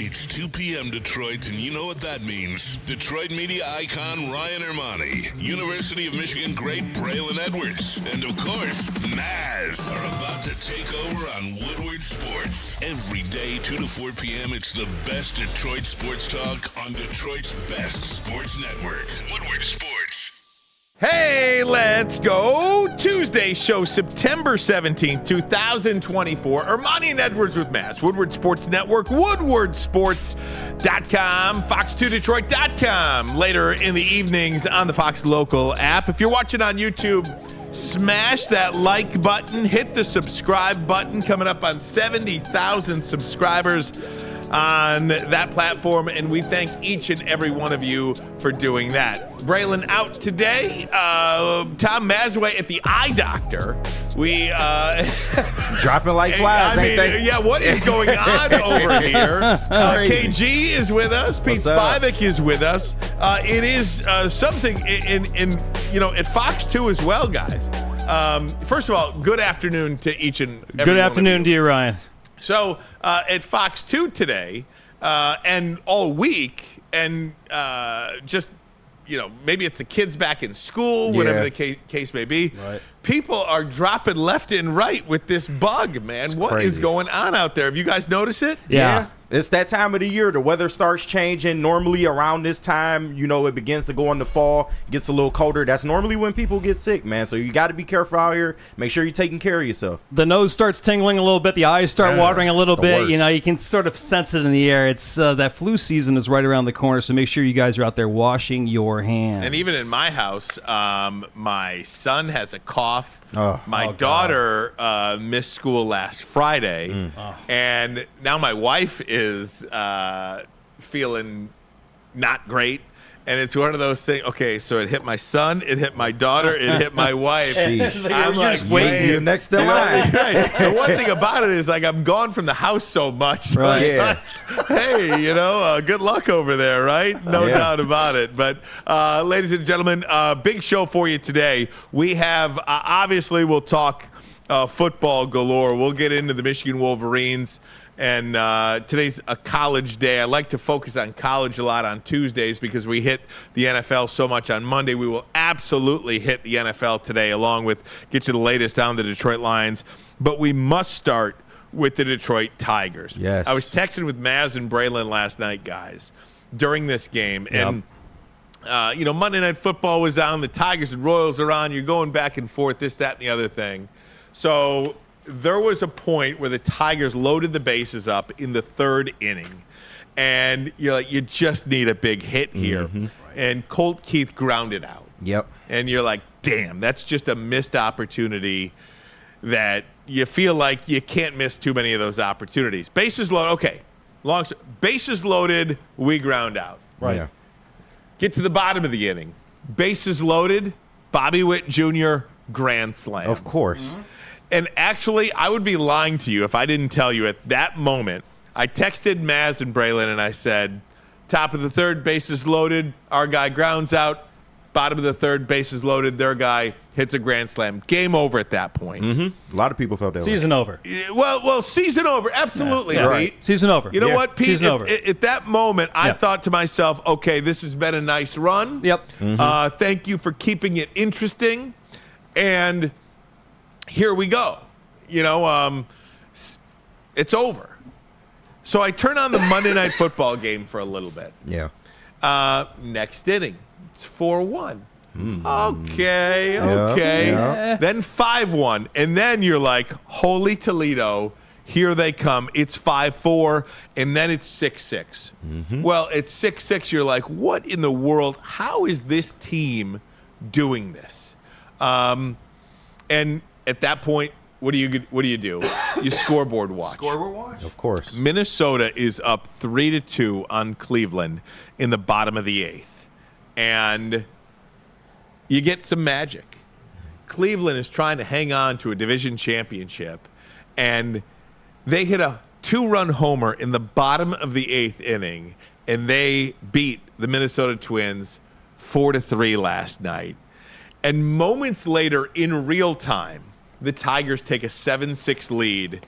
It's 2 p.m. Detroit, and you know what that means. Detroit media icon Ryan Ermanni, University of Michigan great Braylon Edwards, and of course, Maz are about to take over on Woodward Sports. Every day, 2 to 4 p.m., it's the best Detroit sports talk on Detroit's best sports network, Woodward Sports. Hey, let's go. Tuesday show, September 17th, 2024. Ermanni and Edwards with Maz. Woodward Sports Network, woodwardsports.com, fox2detroit.com. Later in the evenings on the Fox Local app. If you're watching on YouTube, smash that like button. Hit the subscribe button. Coming up on 70,000 subscribers on that platform, and we thank each and every one of you for doing that. Braylon out today. Tom Mazaway at the eye doctor. We dropping like flies, ain't they? Yeah, what is going on over here? KG is with us. Pete Spivak is with us. It is something in at Fox 2 as well, guys. First of all, good afternoon to each and every Good afternoon to you, Ryan. So at Fox 2 today and all week, and just, maybe it's the kids back in school, whatever the case may be. Right. People are dropping left and right with this bug, man. What is going on out there? Have you guys noticed it? Yeah. It's that time of the year. The weather starts changing. Normally around this time, it begins to go into fall. It gets a little colder. That's normally when people get sick, man. So you got to be careful out here. Make sure you're taking care of yourself. The nose starts tingling a little bit. The eyes start watering a little bit. You can sort of sense it in the air. It's that flu season is right around the corner. So make sure you guys are out there washing your hands. And even in my house, my son has a cough. My daughter missed school last Friday, and now my wife is feeling not great. And it's one of those things. Okay, so it hit my son, it hit my daughter, it hit my wife. I'm like, waiting. You're next in line. Right. The one thing about it is, I'm gone from the house so much. So it's like, hey, good luck over there, right? No doubt about it. But, ladies and gentlemen, big show for you today. We have, obviously, we'll talk football galore. We'll get into the Michigan Wolverines. And today's a college day. I like to focus on college a lot on Tuesdays because we hit the NFL so much on Monday. We will absolutely hit the NFL today, along with get you the latest on the Detroit Lions. But we must start with the Detroit Tigers. Yes. I was texting with Maz and Braylon last night, guys, during this game. And, Monday Night Football was on. The Tigers and Royals are on. You're going back and forth, this, that, and the other thing. So there was a point where the Tigers loaded the bases up in the third inning, and you're like, you just need a big hit here. Mm-hmm. And Colt Keith grounded out. Yep. And you're like, damn, that's just a missed opportunity that you feel like you can't miss too many of those opportunities. Bases loaded. Okay. Bases loaded, we ground out. Right. Yeah. Get to the bottom of the inning. Bases loaded, Bobby Witt Jr., grand slam. Of course. Mm-hmm. And actually, I would be lying to you if I didn't tell you at that moment. I texted Maz and Braylon, and I said, top of the third, bases loaded. Our guy grounds out. Bottom of the third, bases loaded. Their guy hits a grand slam. Game over at that point. Mm-hmm. A lot of people felt that way. Season over. Well, season over. Absolutely, yeah. Pete. Right. Season over. You know what, Pete? Season over. At that moment, I thought to myself, okay, this has been a nice run. Yep. Mm-hmm. Thank you for keeping it interesting. And here we go. It's over. So I turn on the Monday Night Football game for a little bit. Yeah. Next inning, it's 4-1. Okay. Yeah. Then 5-1. And then you're like, holy Toledo, here they come. It's 5-4, and then it's 6-6. Mm-hmm. Well, it's 6-6. You're like, what in the world? How is this team doing this? And at that point, what do you do? You scoreboard watch. Scoreboard watch? Of course. Minnesota is up 3-2 on Cleveland in the bottom of the eighth. And you get some magic. Cleveland is trying to hang on to a division championship, and they hit a 2-run homer in the bottom of the eighth inning, and they beat the Minnesota Twins 4-3 last night. And moments later, in real time, the Tigers take a 7-6 lead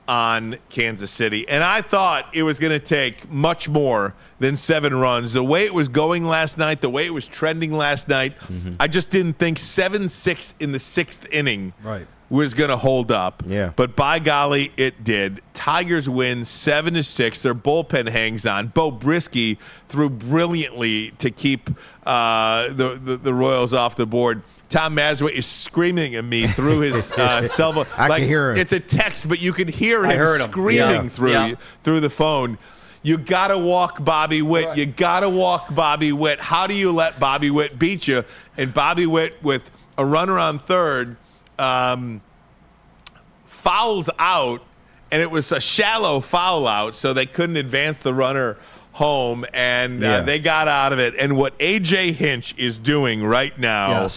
on Kansas City. And I thought it was going to take much more than 7 runs. The way it was going last night, the way it was trending last night, I just didn't think 7-6 in the 6th inning was going to hold up. Yeah. But by golly, it did. Tigers win 7-6. Their bullpen hangs on. Bo Brisky threw brilliantly to keep the Royals off the board. Tom Mazaway is screaming at me through his cell phone. I can hear him. It's a text, but you can hear him screaming through the phone. You got to walk Bobby Witt. Right. You got to walk Bobby Witt. How do you let Bobby Witt beat you? And Bobby Witt, with a runner on third, fouls out, and it was a shallow foul out, so they couldn't advance the runner home, and they got out of it. And what A.J. Hinch is doing right now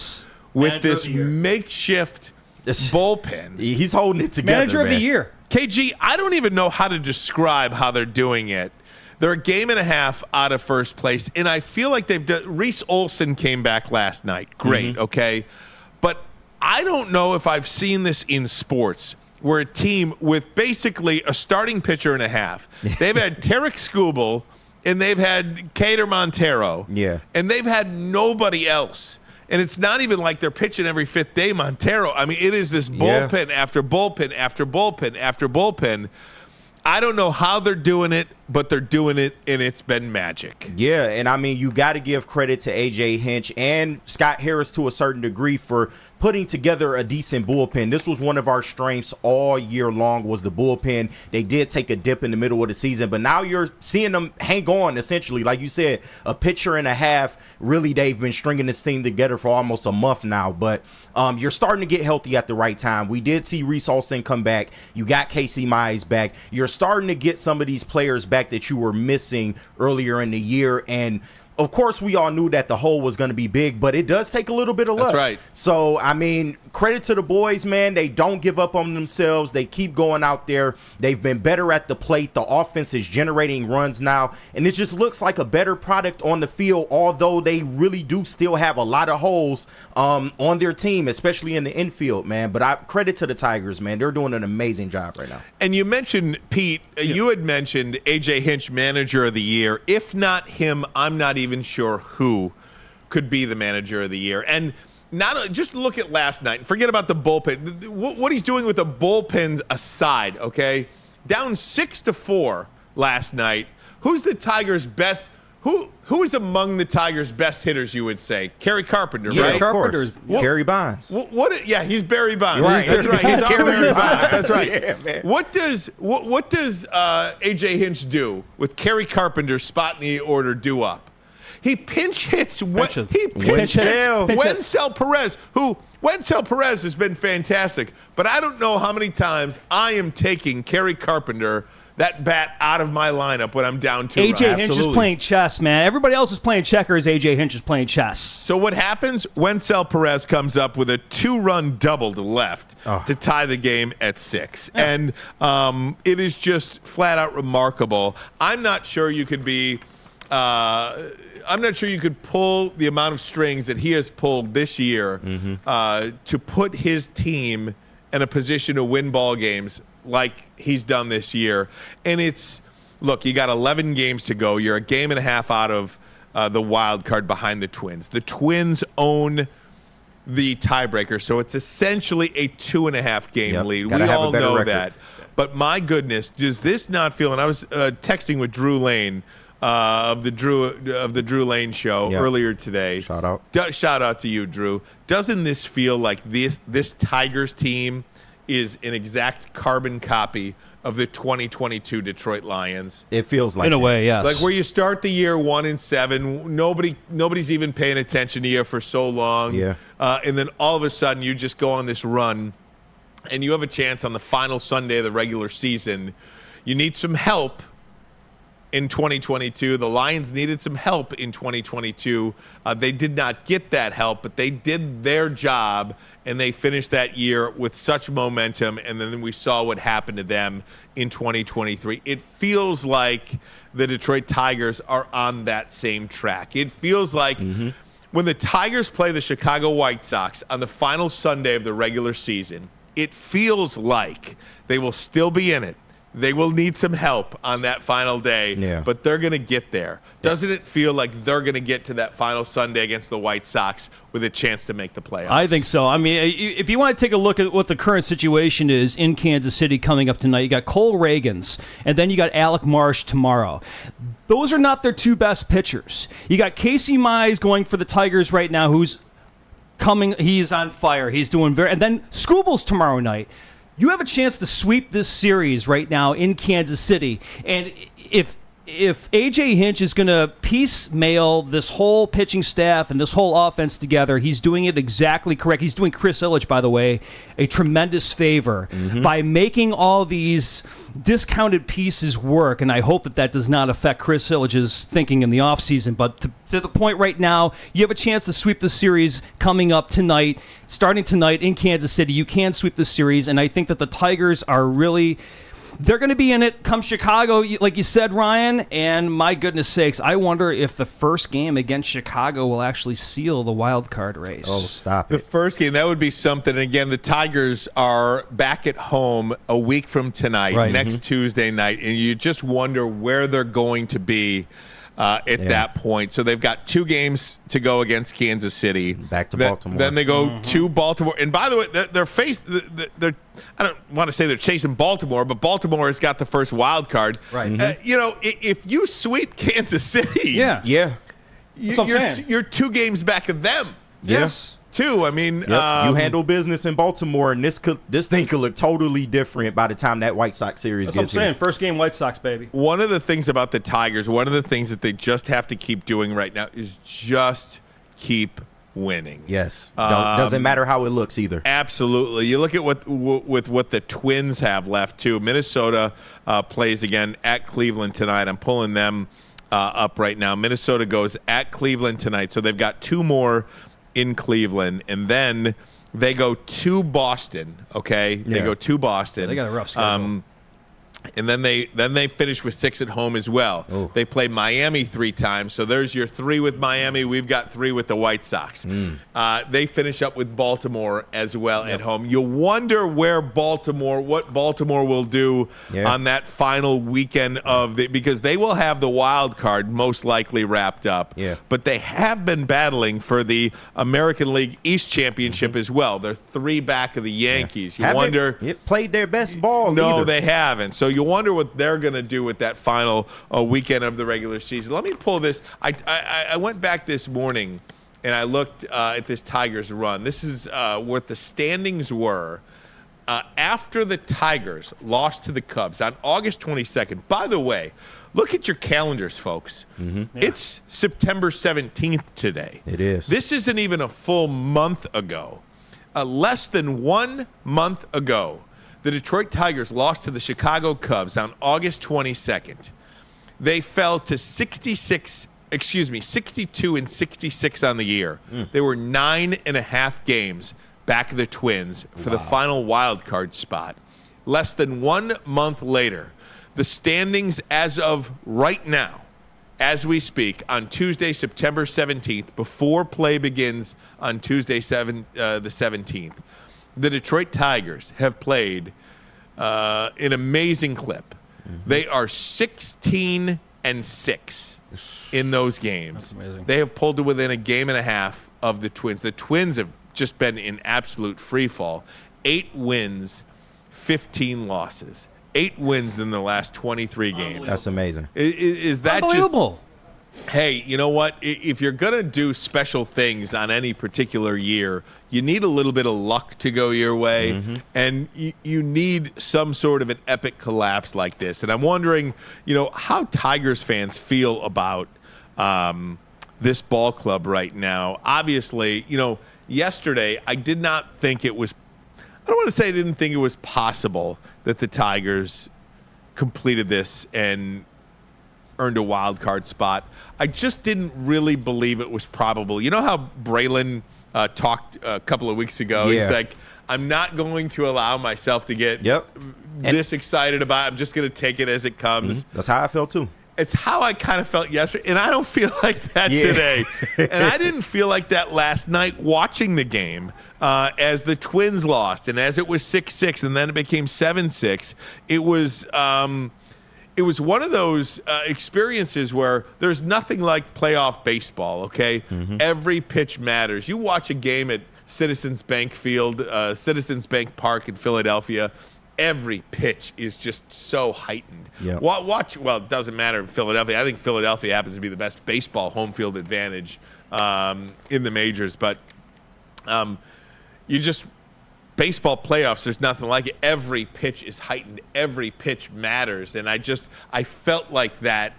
with this makeshift bullpen. He's holding it together, Manager of the year. KG, I don't even know how to describe how they're doing it. They're a game and a half out of first place, and I feel like they've done. Reese Olson came back last night. Great, okay? But I don't know if I've seen this in sports where a team with basically a starting pitcher and a half. They've had Tarek Skubal, and they've had Cater Montero. Yeah. And they've had nobody else. And it's not even like they're pitching every 5th day, Montero. I mean, it is this bullpen after bullpen after bullpen after bullpen. I don't know how they're doing it, but they're doing it, and it's been magic. Yeah, and I mean, you got to give credit to A.J. Hinch and Scott Harris to a certain degree for putting together a decent bullpen. This was one of our strengths all year long, was the bullpen. They did take a dip in the middle of the season, but now you're seeing them hang on, essentially. Like you said, a pitcher and a half. Really, they've been stringing this thing together for almost a month now, but you're starting to get healthy at the right time. We did see Reese Olson come back. You got Casey Mize back. You're starting to get some of these players back that you were missing earlier in the year, and of course, we all knew that the hole was going to be big, but it does take a little bit of luck. That's right. So, I mean, credit to the boys, man. They don't give up on themselves. They keep going out there. They've been better at the plate. The offense is generating runs now, and it just looks like a better product on the field, although they really do still have a lot of holes on their team, especially in the infield, man. But credit to the Tigers, man. They're doing an amazing job right now. And you mentioned, Pete, you had mentioned A.J. Hinch, Manager of the Year. If not him, I'm not even sure who could be the Manager of the Year. And not just look at last night and forget about the bullpen. What he's doing with the bullpens aside, okay? Down 6-4 last night. Who's the Tigers' best? Who is among the Tigers' best hitters, you would say? Kerry Carpenter, right? Carpenter's Barry Bonds. Yeah, he's Barry Bonds. Right. That's right. He's on Barry Bonds. That's right. Yeah, man. What does A.J. Hinch do with Kerry Carpenter's spot in the order due up? He pinch hits Wenzel Perez, who Wenzel Perez has been fantastic, but I don't know how many times I am taking Kerry Carpenter, that bat, out of my lineup when I'm down 2 runs. A.J. Hinch is playing chess, man. Everybody else is playing checkers. A.J. Hinch is playing chess. So what happens? Wenzel Perez comes up with a 2-run double to left to tie the game at 6. Yeah. And it is just flat out remarkable. I'm not sure you could be I'm not sure you could pull the amount of strings that he has pulled this year to put his team in a position to win ball games like he's done this year. And look, you got 11 games to go. You're a game and a half out of the wild card behind the Twins. The Twins own the tiebreaker, so it's essentially a 2.5 game lead. We all know that. But my goodness, does this not feel? And I was texting with Drew Lane of the Drew Lane show earlier today. Shout out. Shout out to you, Drew. Doesn't this feel like this Tigers team is an exact carbon copy of the 2022 Detroit Lions? It feels like in a way, yes. Like where you start the year 1-7, nobody's even paying attention to you for so long. Yeah. And then all of a sudden you just go on this run and you have a chance on the final Sunday of the regular season. You need some help in 2022. The Lions needed some help in 2022. They did not get that help, but they did their job, and they finished that year with such momentum, and then we saw what happened to them in 2023. It feels like the Detroit Tigers are on that same track. It feels like when the Tigers play the Chicago White Sox on the final Sunday of the regular season, it feels like they will still be in it. They will need some help on that final day, but they're going to get there. Doesn't it feel like they're going to get to that final Sunday against the White Sox with a chance to make the playoffs? I think so. I mean, if you want to take a look at what the current situation is in Kansas City coming up tonight, you got Cole Reagans, and then you got Alec Marsh tomorrow. Those are not their two best pitchers. You got Casey Mize going for the Tigers right now, who's coming. He's on fire. He's doing very. And then Skubals tomorrow night. You have a chance to sweep this series right now in Kansas City. And if A.J. Hinch is going to piecemeal this whole pitching staff and this whole offense together, he's doing it exactly correct. He's doing Chris Ilitch, by the way, a tremendous favor by making all these discounted pieces work. And I hope that does not affect Chris Ilitch's thinking in the offseason. But to the point right now, you have a chance to sweep the series coming up tonight, starting tonight in Kansas City. You can sweep the series, and I think that the Tigers are really... They're going to be in it come Chicago, like you said, Ryan. And my goodness sakes, I wonder if the first game against Chicago will actually seal the wild card race. Oh, stop it. The first game, that would be something. And again, the Tigers are back at home a week from tonight, next Tuesday night. And you just wonder where they're going to be at that point. So they've got 2 games to go against Kansas City. Back to Baltimore. Then they go to Baltimore. And by the way, they're I don't want to say they're chasing Baltimore, but Baltimore has got the first wild card. Right. If you sweep Kansas City, you're 2 games back of them. Yes. 2. I mean, you handle business in Baltimore, and this thing could look totally different by the time that White Sox series That's gets what I'm saying. here. First game, White Sox, baby. One of the things about the Tigers, one of the things that they just have to keep doing right now is just keep winning. Yes. Doesn't matter how it looks either. Absolutely. You look at what the Twins have left, too. Minnesota plays again at Cleveland tonight. I'm pulling them up right now. Minnesota goes at Cleveland tonight, so they've got 2 more in Cleveland, and then they go to Boston. Okay, they go to Boston. They got a rough schedule. And then they finish with 6 at home as well. Oh. They play Miami 3 times, so there's your 3 with Miami. We've got 3 with the White Sox. They finish up with Baltimore as well at home. You wonder what Baltimore will do on that final weekend because they will have the wild card most likely wrapped up. Yeah. But they have been battling for the American League East Championship as well. They're 3 back of the Yankees. You wonder. Played their best ball. No, either. they haven't. So you wonder what they're going to do with that final weekend of the regular season. Let me pull this. I went back this morning and I looked at this Tigers run. This is what the standings were after the Tigers lost to the Cubs on August 22nd. By the way, look at your calendars, folks. It's September 17th today. It is. This isn't even a full month ago. Less than 1 month ago, the Detroit Tigers lost to the Chicago Cubs on August 22nd. They fell to 62 and 66 on the year. They were 9.5 games back of the Twins for the final wild card spot. Less than 1 month later, the standings as of right now, as we speak, on Tuesday, September 17th, before play begins on Tuesday, the 17th, the Detroit Tigers have played an amazing clip. They are 16-6 in those games. That's amazing. They have pulled to within a game and a half of the Twins. The Twins have just been in absolute free fall. 8 wins, 15 losses. 8 wins in the last 23 games. That's amazing. Is that Unbelievable. Hey, you know what? If you're going to do special things on any particular year, you need a little bit of luck to go your way, and you need some sort of an epic collapse like this. And I'm wondering, how Tigers fans feel about this ball club right now. Obviously, yesterday I did not think it was – I don't want to say I didn't think it was possible that the Tigers completed this and – earned a wild card spot. I just didn't really believe it was probable. You know how Braylon talked a couple of weeks ago? Yeah. He's like, I'm not going to allow myself to get this excited about it. I'm just going to take it as it comes. That's how I felt too. It's how I kind of felt yesterday, and I don't feel like that today. And I didn't feel like that last night watching the game as the Twins lost, and as it was 6-6, and then it became 7-6. It was one of those experiences where there's nothing like playoff baseball. Okay, every pitch matters. You watch a game at Citizens Bank Field, Citizens Bank Park in Philadelphia. Every pitch is just so heightened. Yep. Well, it doesn't matter in Philadelphia. I think Philadelphia happens to be the best baseball home field advantage in the majors. But baseball playoffs, there's nothing like it. Every pitch is heightened. Every pitch matters. And I felt like that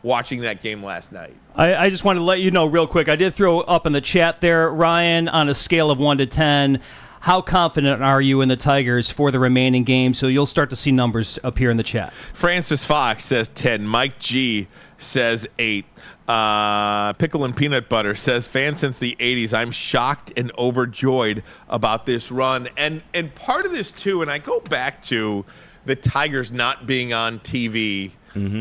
watching that game last night. I just wanted to let you know real quick. I did throw up in the chat there, Ryan, on a scale of 1 to 10. How confident are you in the Tigers for the remaining games? So you'll start to see numbers appear in the chat. Francis Fox says 10. Mike G says 8. Pickle and Peanut Butter says, fan since the 80s. I'm shocked and overjoyed about this run. And part of this, too, and I go back to the Tigers not being on TV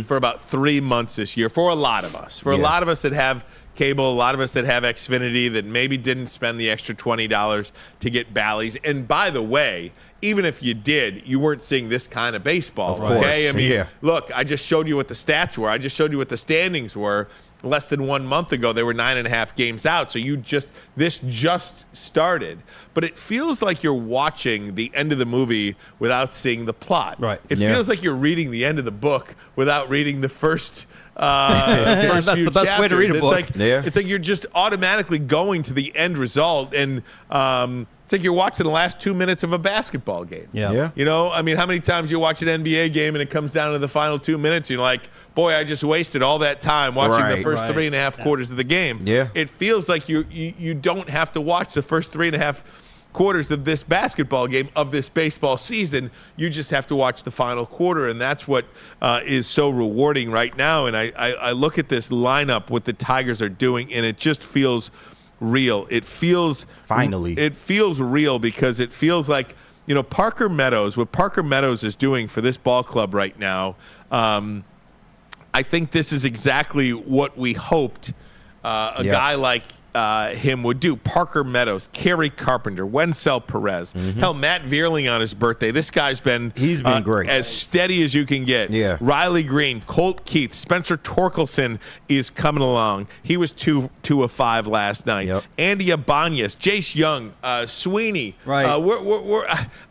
for about 3 months this year, for a lot of us. For a lot of us that have cable, a lot of us that have Xfinity that maybe didn't spend the extra $20 to get Bally's. And by the way, even if you did, you weren't seeing this kind of baseball. Of course. Okay? I mean, look, I just showed you what the stats were. I just showed you what the standings were. Less than 1 month ago, they were 9.5 games out. So this just started. But it feels like you're watching the end of the movie without seeing the plot. Right. It feels like you're reading the end of the book without reading the first that's the best chapters. way to read a book. It's like you're just automatically going to the end result, and it's like you're watching the last 2 minutes of a basketball game. Yeah. You know, I mean, how many times you watch an NBA game and it comes down to the final 2 minutes, and you're like, boy, I just wasted all that time watching the first 3.5 quarters of the game. Yeah. It feels like you don't have to watch the first 3.5 quarters of this basketball game, of this baseball season. You just have to watch the final quarter, and that's what is so rewarding right now. And I look at this lineup, what the Tigers are doing, and it just feels real. It feels real because it feels like, you know, Parker Meadows, what Parker Meadows is doing for this ball club right now. I think this is exactly what we hoped a guy like him would do. Parker Meadows, Kerry Carpenter, Wenzel Perez. Hell, Matt Vierling on his birthday. This guy's been great, as steady as you can get. Yeah. Riley Green, Colt Keith, Spencer Torkelson is coming along. He was 2 of 5 last night. Yep. Andy Ibanez, Jace Young, Sweeney. Right.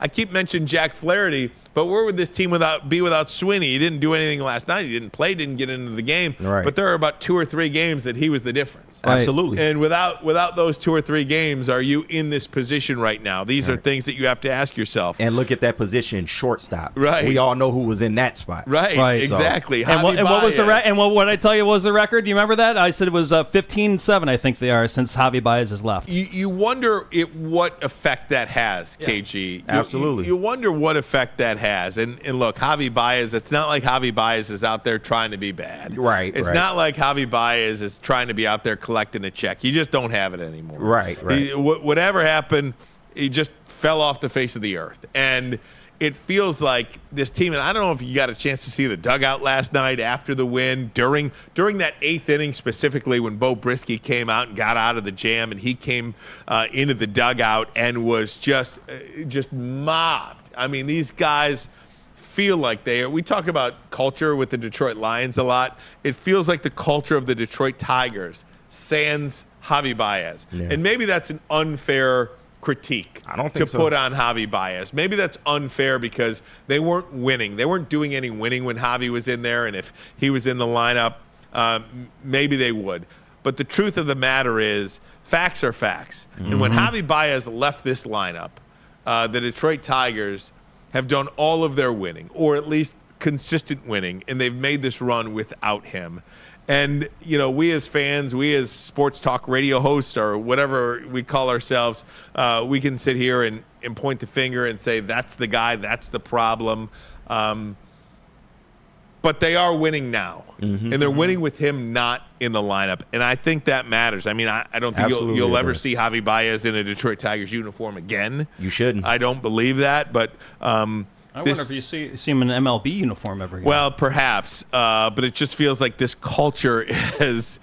I keep mentioning Jack Flaherty. But where would this team be without Sweeney? He didn't do anything last night. He didn't play, didn't get into the game. Right. But there are about 2 or 3 games that he was the difference. Right. Absolutely. And without those 2 or 3 games, are you in this position right now? These are things that you have to ask yourself. And look at that position, shortstop. Right. We all know who was in that spot. Right. Exactly. And what was the what I tell you was the record? Do you remember that? I said it was 15-7. I think they are since Javi Baez has left. You wonder what effect that has, KG. Absolutely. You wonder what effect that has. And look, Javi Baez, it's not like Javi Baez is out there trying to be bad. Right. It's not like Javi Baez is trying to be out there collecting a check. You just don't have it anymore. Right. Whatever happened, he just fell off the face of the earth. And it feels like this team, and I don't know if you got a chance to see the dugout last night after the win, during that 8th inning specifically, when Bo Brisky came out and got out of the jam, and he came into the dugout and was just mobbed. I mean, these guys feel like we talk about culture with the Detroit Lions a lot. It feels like the culture of the Detroit Tigers sans Javi Baez. Yeah. And maybe that's an unfair critique to put on Javi Baez. Maybe that's unfair because they weren't winning. They weren't doing any winning when Javi was in there, and if he was in the lineup, maybe they would. But the truth of the matter is, facts are facts. And when Javi Baez left this lineup, the Detroit Tigers have done all of their winning, or at least consistent winning, and they've made this run without him. And, you know, we as fans, we as sports talk radio hosts, or whatever we call ourselves, we can sit here and point the finger and say, that's the guy, that's the problem. But they are winning now, and they're winning with him not in the lineup. And I think that matters. I mean, I don't think you'll ever see Javi Baez in a Detroit Tigers uniform again. You shouldn't. I don't believe that. But I wonder if you see him in an MLB uniform ever again. Well, perhaps, but it just feels like this culture has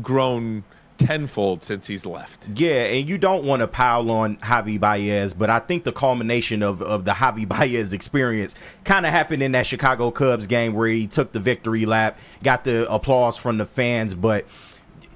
grown tenfold since he's left. Yeah, and you don't want to pile on Javi Baez, but I think the culmination of the Javi Baez experience kind of happened in that Chicago Cubs game where he took the victory lap, got the applause from the fans, but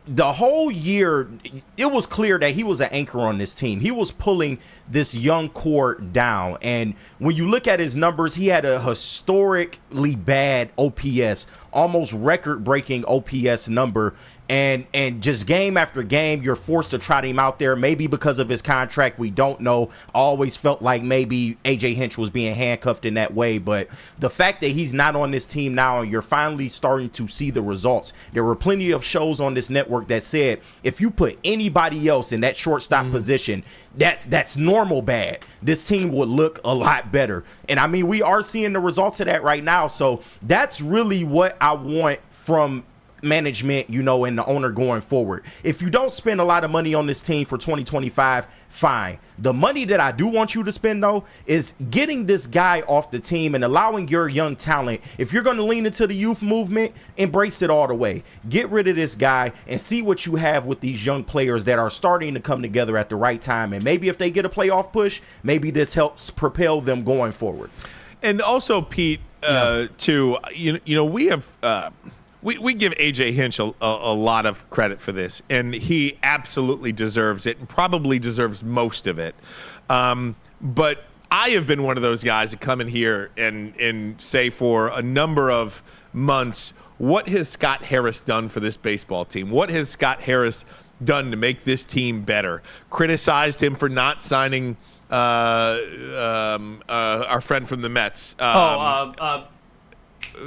the whole year, it was clear that he was an anchor on this team. He was pulling this young core down. And when you look at his numbers, he had a historically bad OPS, almost record-breaking OPS number. And just game after game, you're forced to trot him out there, maybe because of his contract. We don't know. I always felt like maybe A.J. Hinch was being handcuffed in that way. But the fact that he's not on this team now and you're finally starting to see the results. There were plenty of shows on this network that said if you put anybody else in that shortstop position, that's normal bad. This team would look a lot better. And, I mean, we are seeing the results of that right now. So that's really what I want from management, and the owner going forward. If you don't spend a lot of money on this team for 2025, fine. The money that I do want you to spend, though, is getting this guy off the team and allowing your young talent. If you're going to lean into the youth movement, embrace it all the way. Get rid of this guy and see what you have with these young players that are starting to come together at the right time. And maybe if they get a playoff push, maybe this helps propel them going forward. And also, Pete, too, we have we give A.J. Hinch a lot of credit for this, and he absolutely deserves it and probably deserves most of it. But I have been one of those guys that come in here and say for a number of months, what has Scott Harris done for this baseball team? What has Scott Harris done to make this team better? Criticized him for not signing our friend from the Mets.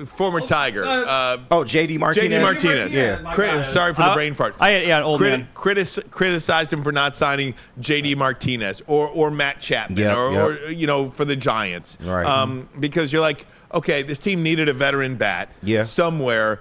Former Tiger. J.D. Martinez. J.D. Martinez. Yeah. Sorry for the brain fart. Old man. Criticized him for not signing J.D. Martinez or Matt Chapman or for the Giants. Right. Because you're like, okay, this team needed a veteran bat somewhere.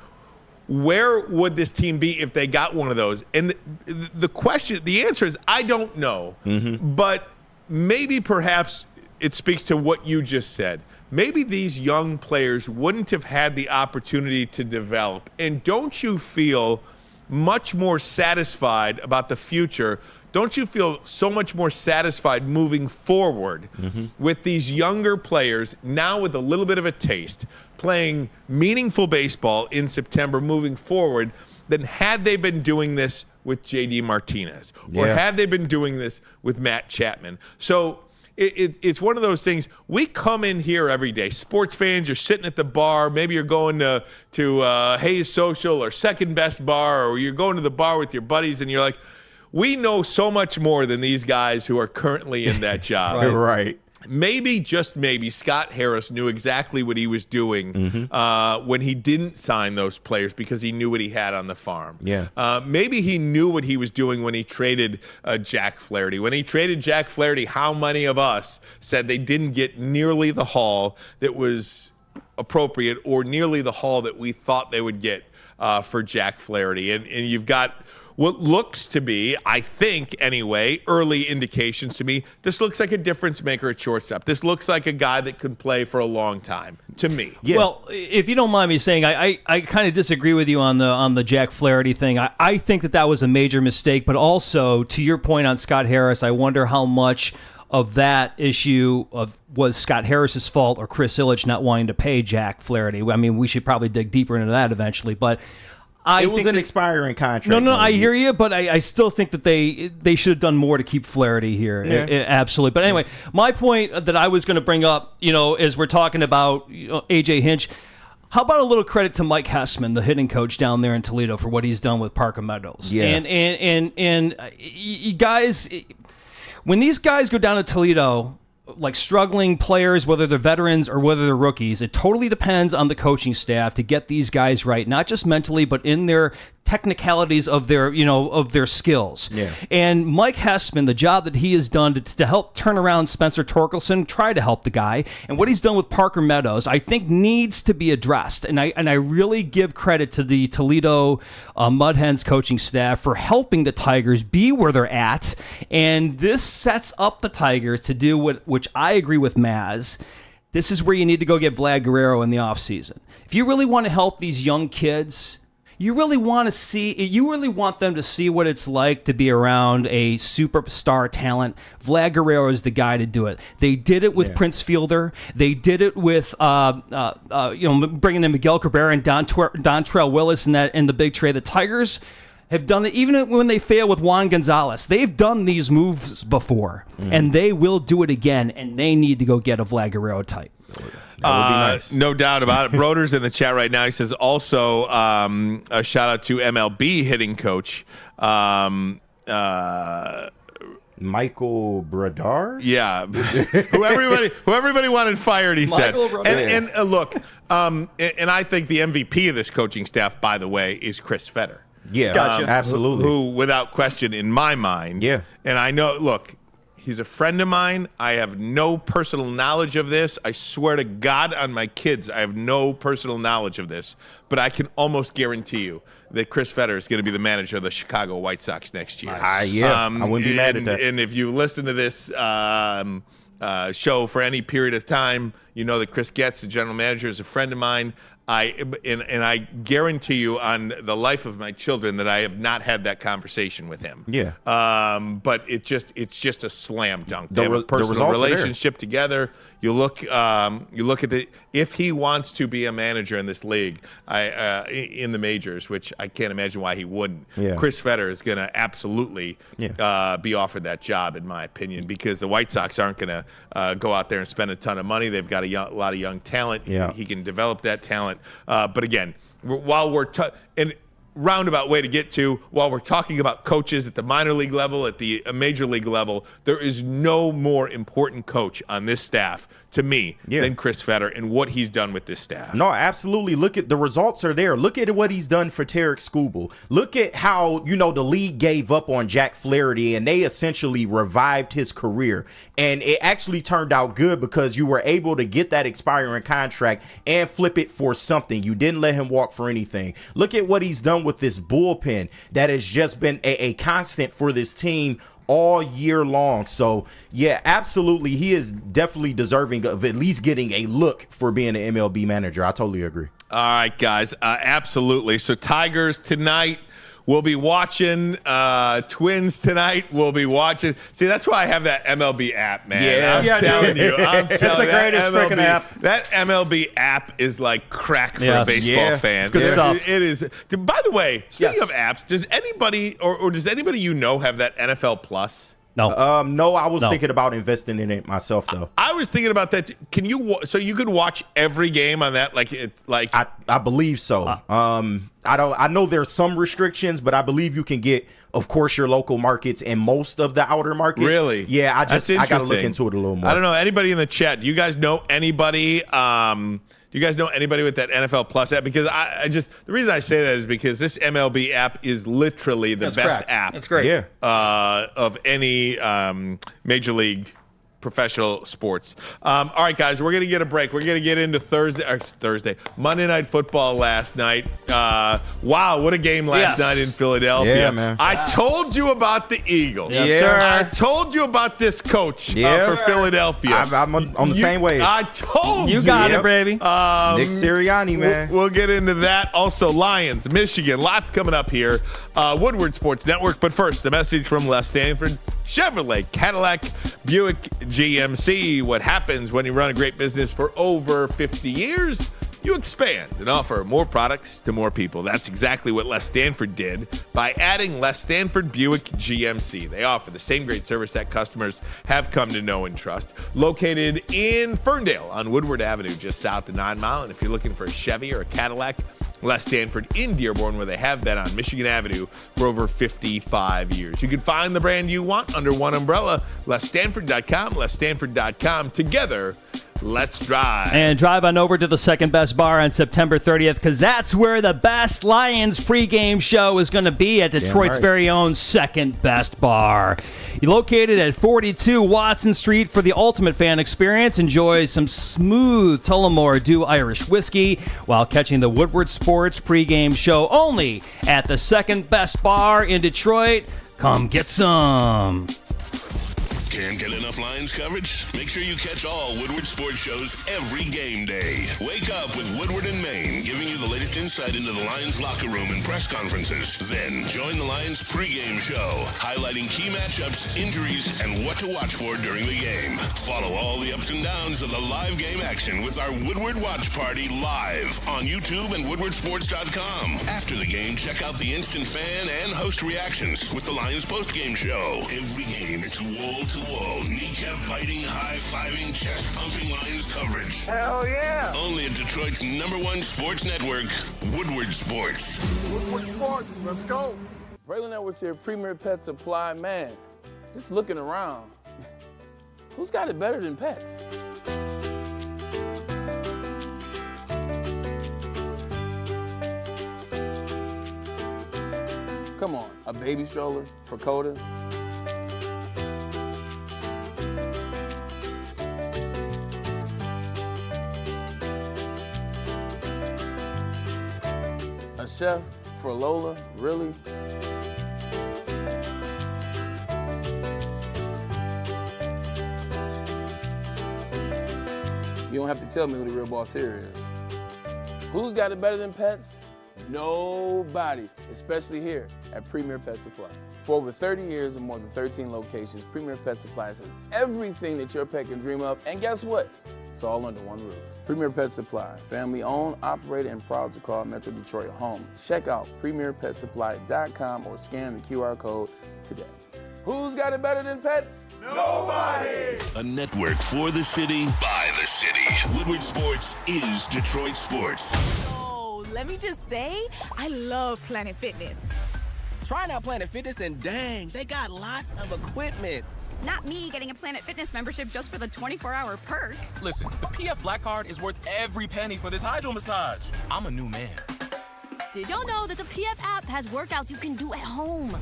Where would this team be if they got one of those? And the answer is, I don't know. Mm-hmm. But maybe perhaps it speaks to what you just said. Maybe these young players wouldn't have had the opportunity to develop. And don't you feel much more satisfied about the future? Don't you feel so much more satisfied moving forward with these younger players now with a little bit of a taste, playing meaningful baseball in September moving forward than had they been doing this with J.D. Martinez or had they been doing this with Matt Chapman? So it's one of those things. We come in here every day. Sports fans, you're sitting at the bar. Maybe you're going to Hayes Social or Second Best Bar, or you're going to the bar with your buddies, and you're like, we know so much more than these guys who are currently in that job. Right. Maybe, just maybe, Scott Harris knew exactly what he was doing when he didn't sign those players because he knew what he had on the farm. Yeah. Maybe he knew what he was doing when he traded Jack Flaherty. When he traded Jack Flaherty, how many of us said they didn't get nearly the haul that was appropriate or nearly the haul that we thought they would get for Jack Flaherty? And you've got what looks to be, I think anyway, early indications to me, this looks like a difference maker at shortstop. This looks like a guy that could play for a long time, to me. Yeah. Well, if you don't mind me saying, I kind of disagree with you on the Jack Flaherty thing. I think that was a major mistake, but also, to your point on Scott Harris, I wonder how much of that issue was Scott Harris's fault or Chris Ilitch not wanting to pay Jack Flaherty. I mean, we should probably dig deeper into that eventually, but it was an expiring contract. No, I hear you, but I still think that they should have done more to keep Flaherty here. Yeah. Absolutely. But anyway, my point that I was going to bring up, as we're talking about A.J. Hinch, how about a little credit to Mike Hessman, the hitting coach down there in Toledo, for what he's done with Parker Meadows. Yeah. And you guys, when these guys go down to Toledo, like struggling players, whether they're veterans or whether they're rookies, it totally depends on the coaching staff to get these guys right, not just mentally, but in their technicalities of their skills. Yeah. And Mike Hessman, the job that he has done to help turn around Spencer Torkelson, try to help the guy, and what he's done with Parker Meadows, I think needs to be addressed. And I really give credit to the Toledo Mud Hens coaching staff for helping the Tigers be where they're at. And this sets up the Tigers to do which I agree with Maz, this is where you need to go get Vlad Guerrero in the offseason. If you really want to help these young kids, you really want them to see what it's like to be around a superstar talent. Vlad Guerrero is the guy to do it. They did it with Prince Fielder. They did it with bringing in Miguel Cabrera and Dontrell Willis in the big trade. The Tigers have done it even when they fail with Juan Gonzalez. They've done these moves before, and they will do it again, and they need to go get a Vlad Guerrero type. Nice. No doubt about it. Broder's in the chat right now. He says also a shout out to MLB hitting coach. Michael Bradar? Yeah. who everybody wanted fired, he said. And look, and I think the MVP of this coaching staff, by the way, is Chris Fetter. Yeah, gotcha. Absolutely. Who, without question, in my mind, and I know, look, he's a friend of mine. I have no personal knowledge of this. I swear to God on my kids, I have no personal knowledge of this. But I can almost guarantee you that Chris Fetter is going to be the manager of the Chicago White Sox next year. I wouldn't be mad at that. And if you listen to this show for any period of time, you know that Chris Getz, the general manager, is a friend of mine. I guarantee you on the life of my children that I have not had that conversation with him. Yeah. But it's just a slam dunk. They have a personal relationship together. You look at if he wants to be a manager in this league, in the majors, which I can't imagine why he wouldn't. Yeah. Chris Fetter is going to absolutely be offered that job, in my opinion, because the White Sox aren't going to go out there and spend a ton of money. They've got a lot of young talent. Yeah. He can develop that talent. But again, while we're and roundabout way to get to, while we're talking about coaches at the minor league level, at the major league level, there is no more important coach on this staff to me than Chris Fetter and what he's done with this staff. No, absolutely. Look at the results are there. Look at what he's done for Tarek Skubal. Look at how, the league gave up on Jack Flaherty and they essentially revived his career. And it actually turned out good because you were able to get that expiring contract and flip it for something. You didn't let him walk for anything. Look at what he's done with this bullpen that has just been a constant for this team all year long. So, yeah, absolutely. He is definitely deserving of at least getting a look for being an MLB manager. I totally agree. All right, guys. Absolutely. So Tigers tonight. We'll be watching Twins tonight. We'll be watching. See, that's why I have that MLB app, man. Yeah, I'm telling you. It's the greatest freaking app. That MLB app is like crack for a baseball fan. It's good stuff. It is. By the way, speaking of apps, does anybody or does anybody have that NFL Plus? No. No, I was thinking about investing in it myself, though. I was thinking about that. Can you? So you could watch every game on that? Like it's like I believe so. I know there's some restrictions, but I believe you can get, of course, your local markets and most of the outer markets. Really? Yeah. I got to look into it a little more. I don't know. Anybody in the chat? Do you guys know anybody? Do you guys know anybody with that NFL Plus app? Because the reason I say that is because this MLB app is literally the best app. That's great. Yeah. Of any major league professional sports. All right, guys, we're going to get a break. We're going to get into Monday Night Football last night. Wow, what a game last night in Philadelphia. Yeah, man. I told you about the Eagles. Yes, sir. I told you about this coach for Philadelphia. I'm on the same wave. I told you. You got it, baby. Nick Sirianni, man. We'll get into that. Also, Lions, Michigan, lots coming up here. Woodward Sports Network. But first, the message from Les Stanford. Chevrolet, Cadillac, Buick, GMC. What happens when you run a great business for over 50 years? You expand and offer more products to more people. That's exactly what Les Stanford did by adding Les Stanford Buick GMC. They offer the same great service that customers have come to know and trust. Located in Ferndale on Woodward Avenue, just south of 9 Mile. And if you're looking for a Chevy or a Cadillac, Les Stanford in Dearborn, where they have been on Michigan Avenue for over 55 years. You can find the brand you want under one umbrella. LesStanford.com, LesStanford.com. Together, let's drive. And drive on over to the second best bar on September 30th, because that's where the best Lions pregame show is going to be, at Detroit's very own second best bar. You're located at 42 Watson Street for the ultimate fan experience. Enjoy some smooth Tullamore Dew Irish whiskey while catching the Woodward Sports pregame show only at the second best bar in Detroit. Come get some. Can't get enough Lions coverage? Make sure you catch all Woodward sports shows every game day. Wake up with Woodward and Maine, giving you the latest insight into the Lions locker room and press conferences. Then join the Lions pregame show, highlighting key matchups, injuries, and what to watch for during the game. Follow all the ups and downs of the live game action with our Woodward Watch Party live on YouTube and woodwardsports.com. After the game, check out the instant fan and host reactions with the Lions postgame show. Every game, it's wall-to-wall, kneecap-biting, high-fiving, chest-pumping Lions coverage. Hell yeah! Only at Detroit's #1 sports network, Woodward Sports. Woodward Sports, let's go. Braylon Edwards here, Premier Pet Supply. Man, just looking around, who's got it better than pets? Come on, a baby stroller for Coda? A chef for Lola, really? You don't have to tell me who the real boss here is. Who's got it better than pets? Nobody, especially here at Premier Pet Supply. For over 30 years and more than 13 locations, Premier Pet Supply has everything that your pet can dream of, and guess what? It's all under one roof. Premier Pet Supply, family owned, operated, and proud to call Metro Detroit home. Check out premierpetsupply.com or scan the QR code today. Who's got it better than pets? Nobody! A network for the city, by the city. Woodward Sports is Detroit sports. Oh, let me just say, I love Planet Fitness. Trying out Planet Fitness and dang, they got lots of equipment. Not me getting a Planet Fitness membership just for the 24-hour perk. Listen, the PF Black Card is worth every penny for this hydro massage. I'm a new man. Did y'all know that the PF app has workouts you can do at home?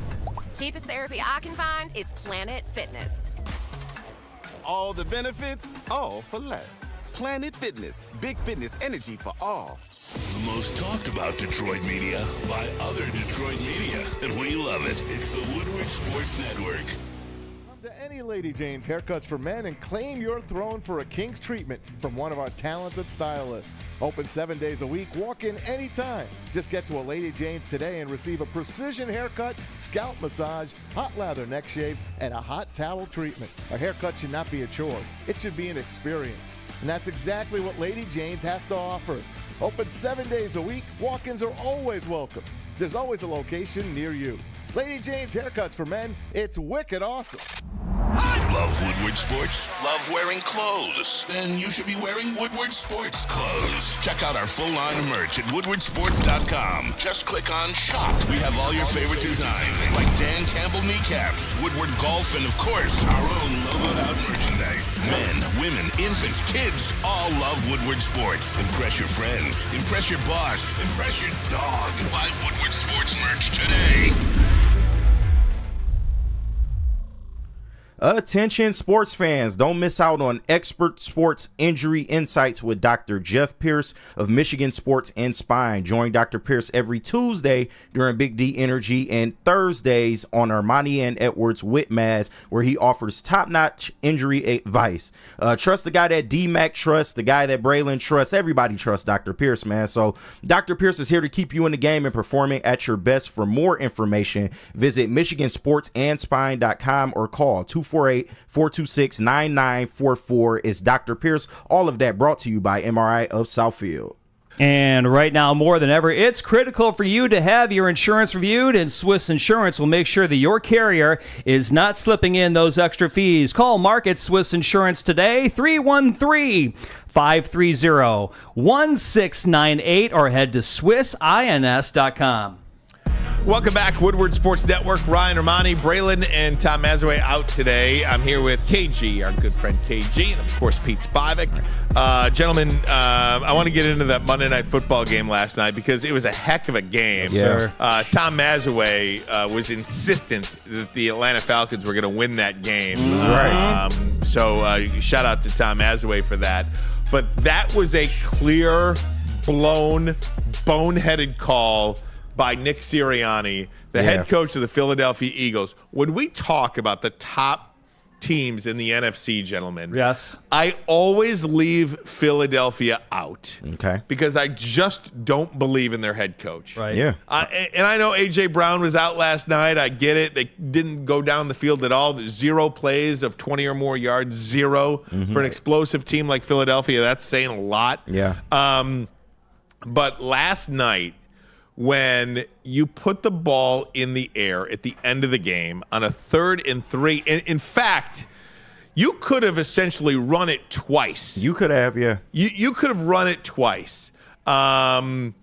Cheapest therapy I can find is Planet Fitness. All the benefits, all for less. Planet Fitness, big fitness energy for all. The most talked about Detroit media by other Detroit media. And we love it. It's the Woodward Sports Network. To any Lady Jane's Haircuts for Men and claim your throne for a king's treatment from one of our talented stylists. Open 7 days a week, walk in anytime. Just get to a Lady Jane's today and receive a precision haircut, scalp massage, hot lather neck shave, and a hot towel treatment. A haircut should not be a chore. It should be an experience. And that's exactly what Lady Jane's has to offer. Open 7 days a week, walk-ins are always welcome. There's always a location near you. Lady Jane's Haircuts for Men, it's wicked awesome. Love Woodward Sports? Love wearing clothes? Then you should be wearing Woodward Sports clothes. Check out our full line of merch at woodwardsports.com. Just click on Shop. We have all your favorite designs, like Dan Campbell kneecaps, Woodward Golf, and of course, our own logoed out merchandise. Men, women, infants, kids all love Woodward Sports. Impress your friends. Impress your boss. Impress your dog. Buy Woodward Sports merch today. Attention sports fans, don't miss out on expert sports injury insights with Dr. Jeff Pierce of Michigan Sports and Spine. Join Dr. Pierce every Tuesday during Big D Energy and Thursdays on Ermanni and Edwards with Maz, where he offers top-notch injury advice. Trust the guy that D-Mac trusts, the guy that Braylon trusts. Everybody trusts Dr. Pierce, man. So Dr. Pierce is here to keep you in the game and performing at your best. For more information, visit MichiganSportsAndSpine.com or call 248-426-9944. It's Dr. Pierce. All of that brought to you by MRI of Southfield. And right now, more than ever, it's critical for you to have your insurance reviewed, and Swiss Insurance will make sure that your carrier is not slipping in those extra fees. Call Mark at Swiss Insurance today, 313-530-1698, or head to SwissINS.com. Welcome back, Woodward Sports Network. Ryan Ermanni, Braylon, and Tom Mazaway out today. I'm here with KG, our good friend KG, and of course Pete Spivak. Gentlemen, I want to get into that Monday Night Football game last night because it was a heck of a game. Yeah. Tom Mazaway was insistent that the Atlanta Falcons were going to win that game. Right. So shout out to Tom Mazaway for that. But that was a clear, blown, boneheaded call by Nick Sirianni, the head coach of the Philadelphia Eagles. When we talk about the top teams in the NFC, gentlemen. Yes. I always leave Philadelphia out. Okay. Because I just don't believe in their head coach. Right. Yeah. And I know A.J. Brown was out last night. I get it. They didn't go down the field at all. 0 plays of 20 or more yards, 0 for an explosive team like Philadelphia. That's saying a lot. Yeah. But last night, when you put the ball in the air at the end of the game on a 3rd and 3, and in fact, you could have essentially run it twice. You could have, yeah. You could have run it twice without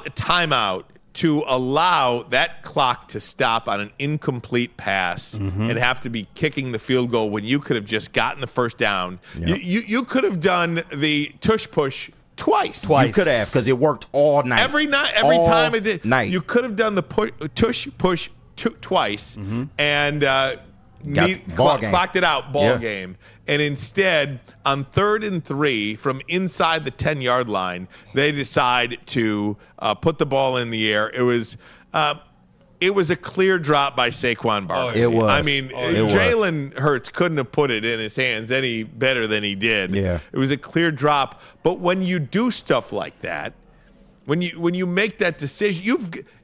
a timeout to allow that clock to stop on an incomplete pass and have to be kicking the field goal when you could have just gotten the first down. Yep. You could have done the tush push twice. You could have, because it worked all night. Every time it did. Night. You could have done the tush push twice and clocked it out, ball game. And instead, on 3rd and 3 from inside the 10-yard line, they decide to put the ball in the air. It was a clear drop by Saquon Barkley. It was. I mean, Jalen Hurts couldn't have put it in his hands any better than he did. Yeah. It was a clear drop. But when you do stuff like that, when you make that decision,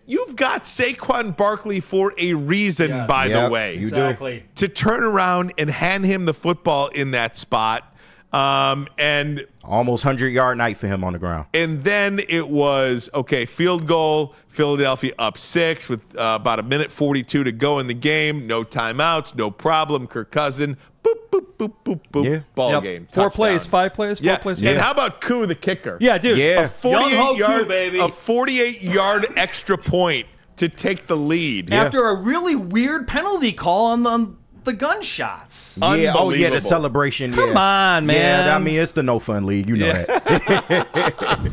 you've got Saquon Barkley for a reason, by the way. Exactly. To turn around and hand him the football in that spot. And almost 100-yard night for him on the ground. And then it was, field goal, Philadelphia up 6 with about 1:42 to go in the game. No timeouts, no problem. Kirk Cousins, boop, boop, boop, boop, boop, Yeah. ball game. 4 touchdown. plays, 5 plays, 4 plays. And how about Koo, the kicker? Yeah, dude. Yeah. A 48-yard, baby. a 48-yard extra point to take the lead. After a really weird penalty call on the gunshots. Yeah, oh yeah, the celebration. Come on, man. Yeah, I mean, it's the no fun league. You know that.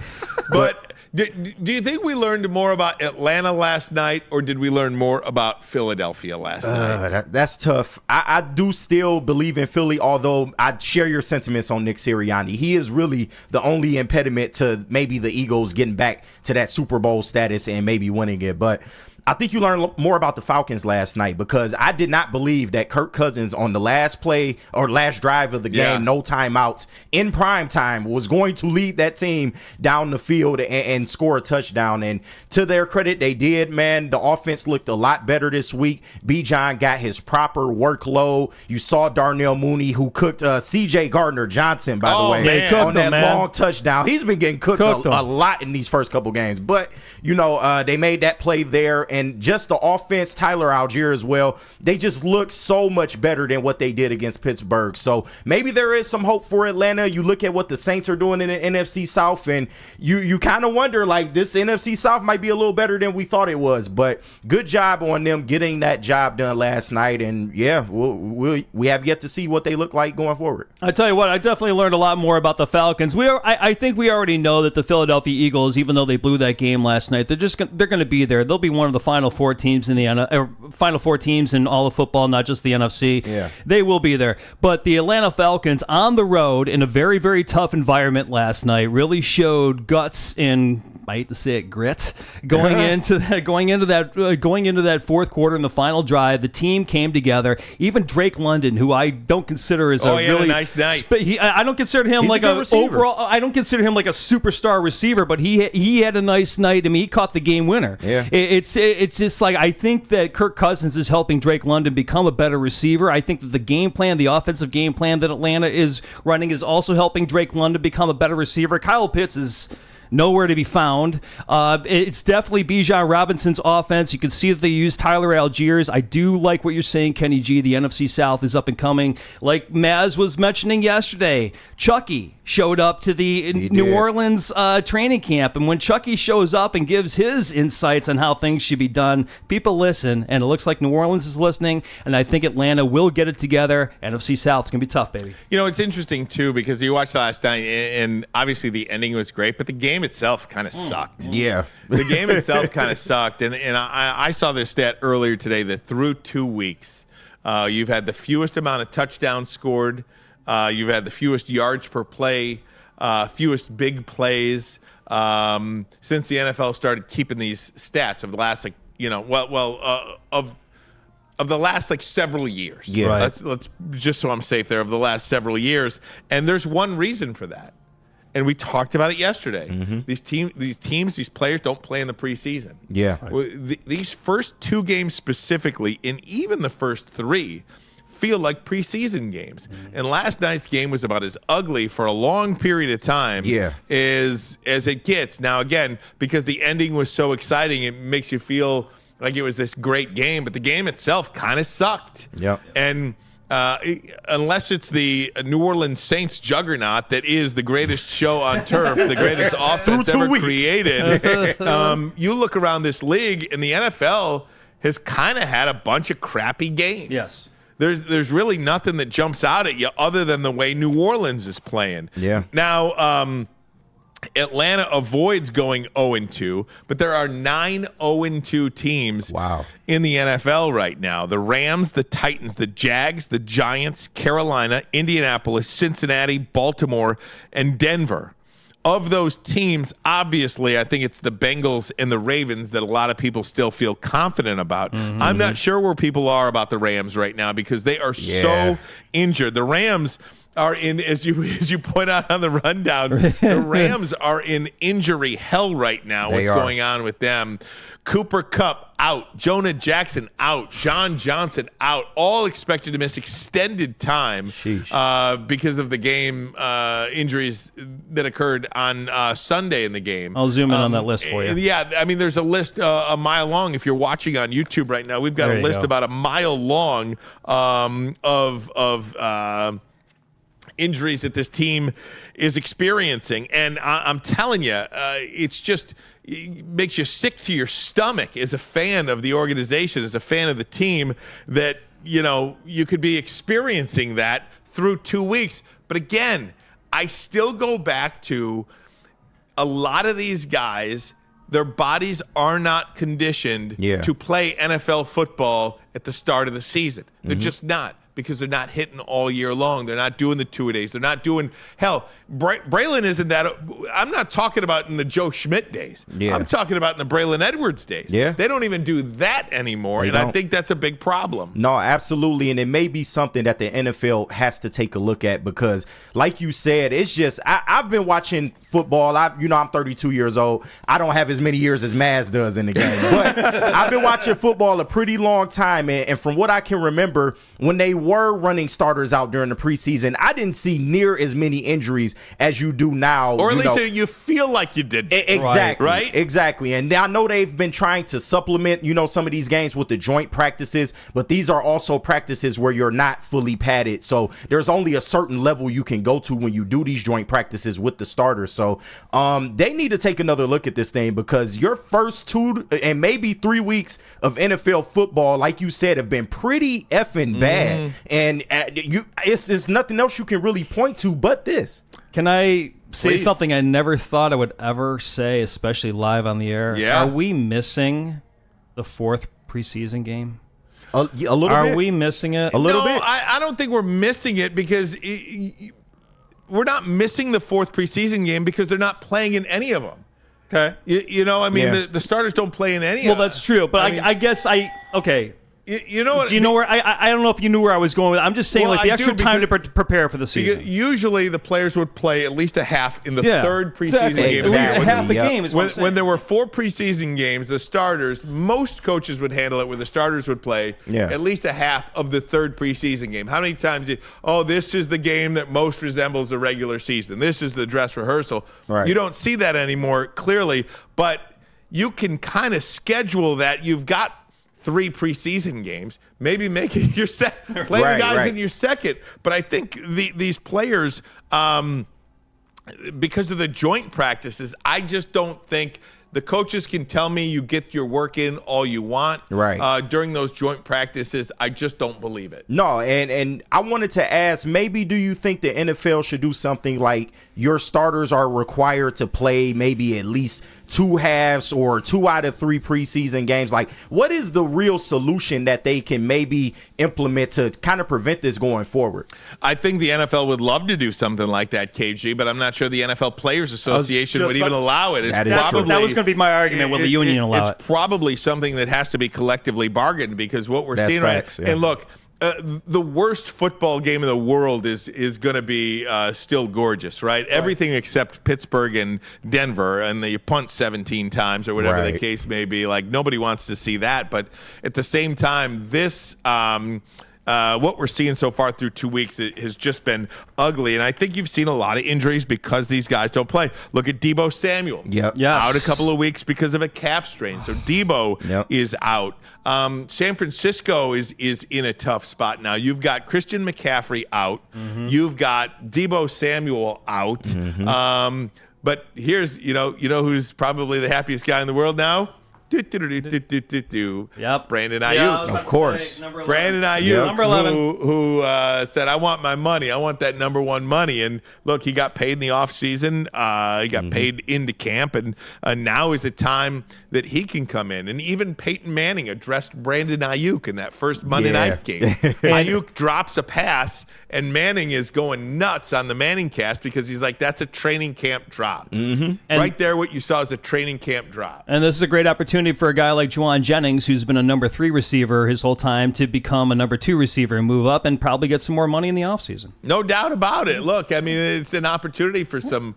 But do you think we learned more about Atlanta last night, or did we learn more about Philadelphia last night? That's tough. I do still believe in Philly, although I share your sentiments on Nick Sirianni. He is really the only impediment to maybe the Eagles getting back to that Super Bowl status and maybe winning it. But I think you learned more about the Falcons last night, because I did not believe that Kirk Cousins on the last play or last drive of the game, no timeouts, in prime time, was going to lead that team down the field and score a touchdown. And to their credit, they did, man. The offense looked a lot better this week. Bijan got his proper workload. You saw Darnell Mooney, who cooked C.J. Gardner-Johnson, by the way, on that long touchdown. He's been getting cooked a lot in these first couple games. But, they made that play there. And just the offense, Tyler Algier as well, they just look so much better than what they did against Pittsburgh. So maybe there is some hope for Atlanta. You look at what the Saints are doing in the NFC South, and you kind of wonder, like, this NFC South might be a little better than we thought it was. But good job on them getting that job done last night. And, yeah, we have yet to see what they look like going forward. I tell you what, I definitely learned a lot more about the Falcons. I think we already know that the Philadelphia Eagles, even though they blew that game last night, they're going to be there. They'll be one of the final 4 teams in the final 4 teams in all of football, not just the NFC. Yeah. They will be there. But the Atlanta Falcons on the road in a very, very tough environment last night really showed guts and, I hate to say it, grit. Going into that fourth quarter in the final drive, the team came together. Even Drake London, who I don't consider as a really nice night. I don't consider him like a overall. I don't consider him like a superstar receiver, but he had a nice night. I mean, he caught the game winner. Yeah. It's just like, I think that Kirk Cousins is helping Drake London become a better receiver. I think that the game plan, the offensive game plan that Atlanta is running, is also helping Drake London become a better receiver. Kyle Pitts is nowhere to be found. It's definitely Bijan Robinson's offense. You can see that they use Tyler Algiers. I do like what you're saying, Kenny G. The NFC South is up and coming. Like Maz was mentioning yesterday, Chucky showed up to the New Orleans training camp. And when Chucky shows up and gives his insights on how things should be done, people listen. And it looks like New Orleans is listening. And I think Atlanta will get it together. NFC South is going to be tough, baby. It's interesting, too, because you watched last night, and obviously the ending was great, but the game itself kind of sucked. Yeah. The game itself kind of sucked. And I saw this stat earlier today that through 2 weeks, you've had the fewest amount of touchdowns scored. You've had the fewest yards per play, fewest big plays since the NFL started keeping these stats of the last, of the last like several years. Yeah. Right. Let's just so I'm safe there, of the last several years. And there's one reason for that. And we talked about it yesterday. These players don't play in the preseason. Yeah. These first 2 games specifically, and even the first 3, feel like preseason games. And last night's game was about as ugly for a long period of time as it gets. Now, again, because the ending was so exciting, it makes you feel like it was this great game, but the game itself kind of sucked. Yep. And unless it's the New Orleans Saints juggernaut that is the greatest show on turf, the greatest offense ever created, you look around this league, and the NFL has kind of had a bunch of crappy games. Yes. There's really nothing that jumps out at you other than the way New Orleans is playing. Yeah. Now, Atlanta avoids going 0-2, but there are 9 0-2 teams in the NFL right now. The Rams, the Titans, the Jags, the Giants, Carolina, Indianapolis, Cincinnati, Baltimore, and Denver. Of those teams, obviously, I think it's the Bengals and the Ravens that a lot of people still feel confident about. I'm not sure where people are about the Rams right now because they are so injured. The Rams are in, as you point out on the rundown, the Rams are in injury hell right now. What's going on with them? Cooper Kupp out, Jonah Jackson out, John Johnson out, all expected to miss extended time because of the game injuries that occurred on Sunday in the game. I'll zoom in on that list for you. Yeah, I mean, there's a list a mile long. If you're watching on YouTube right now, we've got a list about a mile long of injuries that this team is experiencing. And I'm telling you, it makes you sick to your stomach as a fan of the organization, as a fan of the team, that, you could be experiencing that through 2 weeks. But again, I still go back to a lot of these guys, their bodies are not conditioned to play NFL football at the start of the season. They're just not. Because they're not hitting all year long. They're not doing the 2-a-days. They're not doing, Braylon isn't that. I'm not talking about in the Joe Schmidt days. I'm talking about in the Braylon Edwards days. They don't even do that anymore, I think that's a big problem. No, absolutely, and it may be something that the NFL has to take a look at because, like you said, it's just, I've been watching football. I'm 32 years old. I don't have as many years as Maz does in the game, but I've been watching football a pretty long time, and from what I can remember, when they were running starters out during the preseason, I didn't see near as many injuries as you do now. Or at least you feel like you did. Exactly. Right? Exactly. And I know they've been trying to supplement, some of these games with the joint practices, but these are also practices where you're not fully padded. So there's only a certain level you can go to when you do these joint practices with the starters. So they need to take another look at this thing because your first 2 and maybe 3 weeks of NFL football, like you said, have been pretty effing bad. And it's nothing else you can really point to but this. Can I say something I never thought I would ever say, especially live on the air? Yeah. Are we missing the 4th preseason game? A little bit. Are we missing it? A little bit. I don't think we're missing it because we're not missing the 4th preseason game because they're not playing in any of them. Okay. The starters don't play in any of them. Well, that's true. But I guess okay. You know what? Do you know where I don't know if you knew where I was going with it. I'm just saying, the extra time to prepare for the season. Usually the players would play at least a half in the 3rd preseason game. Exactly. Half a game is what when there were 4 preseason games, the starters, most coaches would handle it where the starters would play at least a half of the 3rd preseason game. How many times this is the game that most resembles the regular season. This is the dress rehearsal. Right. You don't see that anymore, clearly, but you can kind of schedule that. You've got 3 preseason games, maybe make it your play the guys in your second. But I think these players, because of the joint practices, I just don't think the coaches can tell me you get your work in all you want during those joint practices. I just don't believe it. No, and I wanted to ask, maybe do you think the NFL should do something like your starters are required to play maybe at least 2 halves or 2 out of 3 preseason games. Like, what is the real solution that they can maybe implement to kind of prevent this going forward? I think the NFL would love to do something like that, KG, but I'm not sure the NFL Players Association would even allow it. That was going to be my argument. Will the union allow it? It's probably something that has to be collectively bargained, because what we're seeing facts, and look, the worst football game in the world is going to be still gorgeous, right? Everything except Pittsburgh and Denver, and you punt 17 times or whatever the case may be. Like, nobody wants to see that. But at the same time, this what we're seeing so far through 2 weeks has just been ugly. And I think you've seen a lot of injuries because these guys don't play. Look at Deebo Samuel. Out a couple of weeks because of a calf strain. So Deebo is out. San Francisco is in a tough spot now. You've got Christian McCaffrey out. You've got Deebo Samuel out. But here's, you know who's probably the happiest guy in the world now? Brandon Ayuk, of course. Brandon Ayuk, who said, "I want my money. I want that number one money." And look, he got paid in the offseason. He got paid into camp, and now is a time that he can come in. And even Peyton Manning addressed Brandon Ayuk in that first Monday night game. Ayuk drops a pass, and Manning is going nuts on the Manning cast because he's like, "That's a training camp drop." Right there, what you saw is a training camp drop. And this is a great opportunity for a guy like Juwan Jennings, who's been a number 3 receiver his whole time, to become a number 2 receiver and move up and probably get some more money in the offseason. No doubt about it. Look, I mean, it's an opportunity for some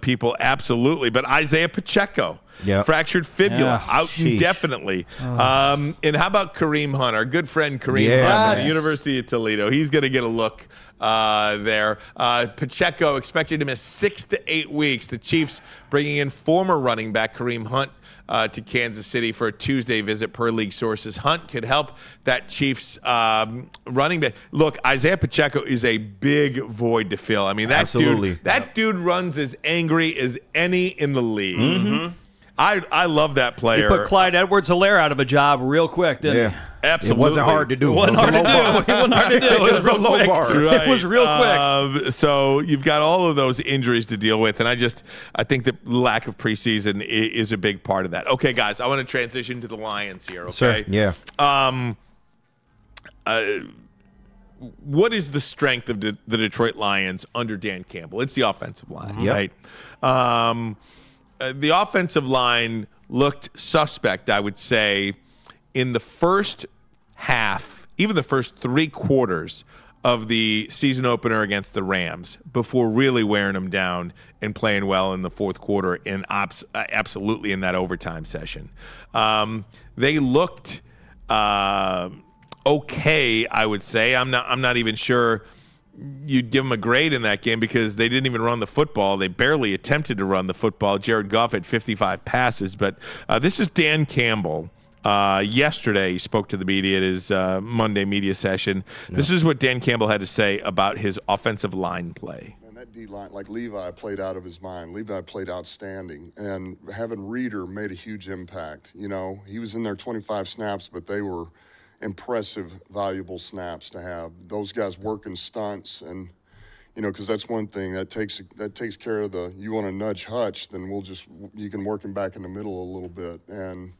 people, absolutely. But Isaiah Pacheco, fractured fibula, out indefinitely. And how about Kareem Hunt, our good friend Kareem Hunt from the University of Toledo? He's going to get a look there. Pacheco expected to miss 6 to 8 weeks. The Chiefs bringing in former running back Kareem Hunt to Kansas City for a Tuesday visit, per league sources. Hunt could help that Chiefs running back. Look, Isaiah Pacheco is a big void to fill. I mean, that dude runs as angry as any in the league. I love that player. He put Clyde Edwards-Helaire out of a job real quick, didn't he? Absolutely. It wasn't hard to do. It wasn't hard to do. It was a low bar. Right. It was real quick. So you've got all of those injuries to deal with, and I think the lack of preseason is a big part of that. Okay, guys, I want to transition to the Lions here, okay? Yeah. What is the strength of the Detroit Lions under Dan Campbell? It's the offensive line, right? The offensive line looked suspect, I would say, in the first half, even the first 3 quarters of the season opener against the Rams, before really wearing them down and playing well in the fourth quarter and absolutely in that overtime session. They looked okay, I would say. I'm not even sure you'd give them a grade in that game because they didn't even run the football. They barely attempted to run the football. Jared Goff had 55 passes. But this is Dan Campbell. Yesterday, he spoke to the media at his Monday media session. This is what Dan Campbell had to say about his offensive line play. And that D-line, like Levi, played out of his mind. Levi played outstanding. And having Reeder made a huge impact. You know, he was in there 25 snaps, but they were impressive, valuable snaps to have. Those guys working stunts, and you know, because that's one thing that takes care of the. You want to nudge Hutch, then you can work him back in the middle a little bit and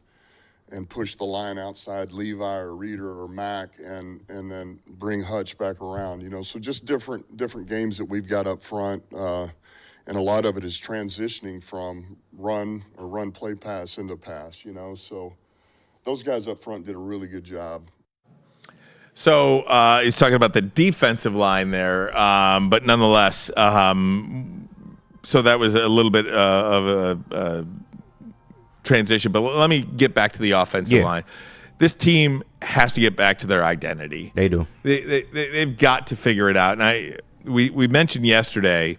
push the line outside Levi or Reeder or Mack, and then bring Hutch back around. You know, so just different games that we've got up front, and a lot of it is transitioning from run play pass into pass. You know, so. Those guys up front did a really good job. So he's talking about the defensive line there, but nonetheless, so that was a little bit of a transition. But let me get back to the offensive line. This team has to get back to their identity. They do. They've got to figure it out. And we mentioned yesterday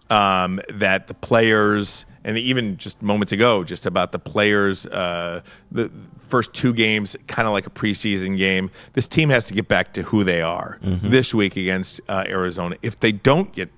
that the players, and even just moments ago, just about the players, the first 2 games, kind of like a preseason game. This team has to get back to who they are this week against Arizona. If they don't get,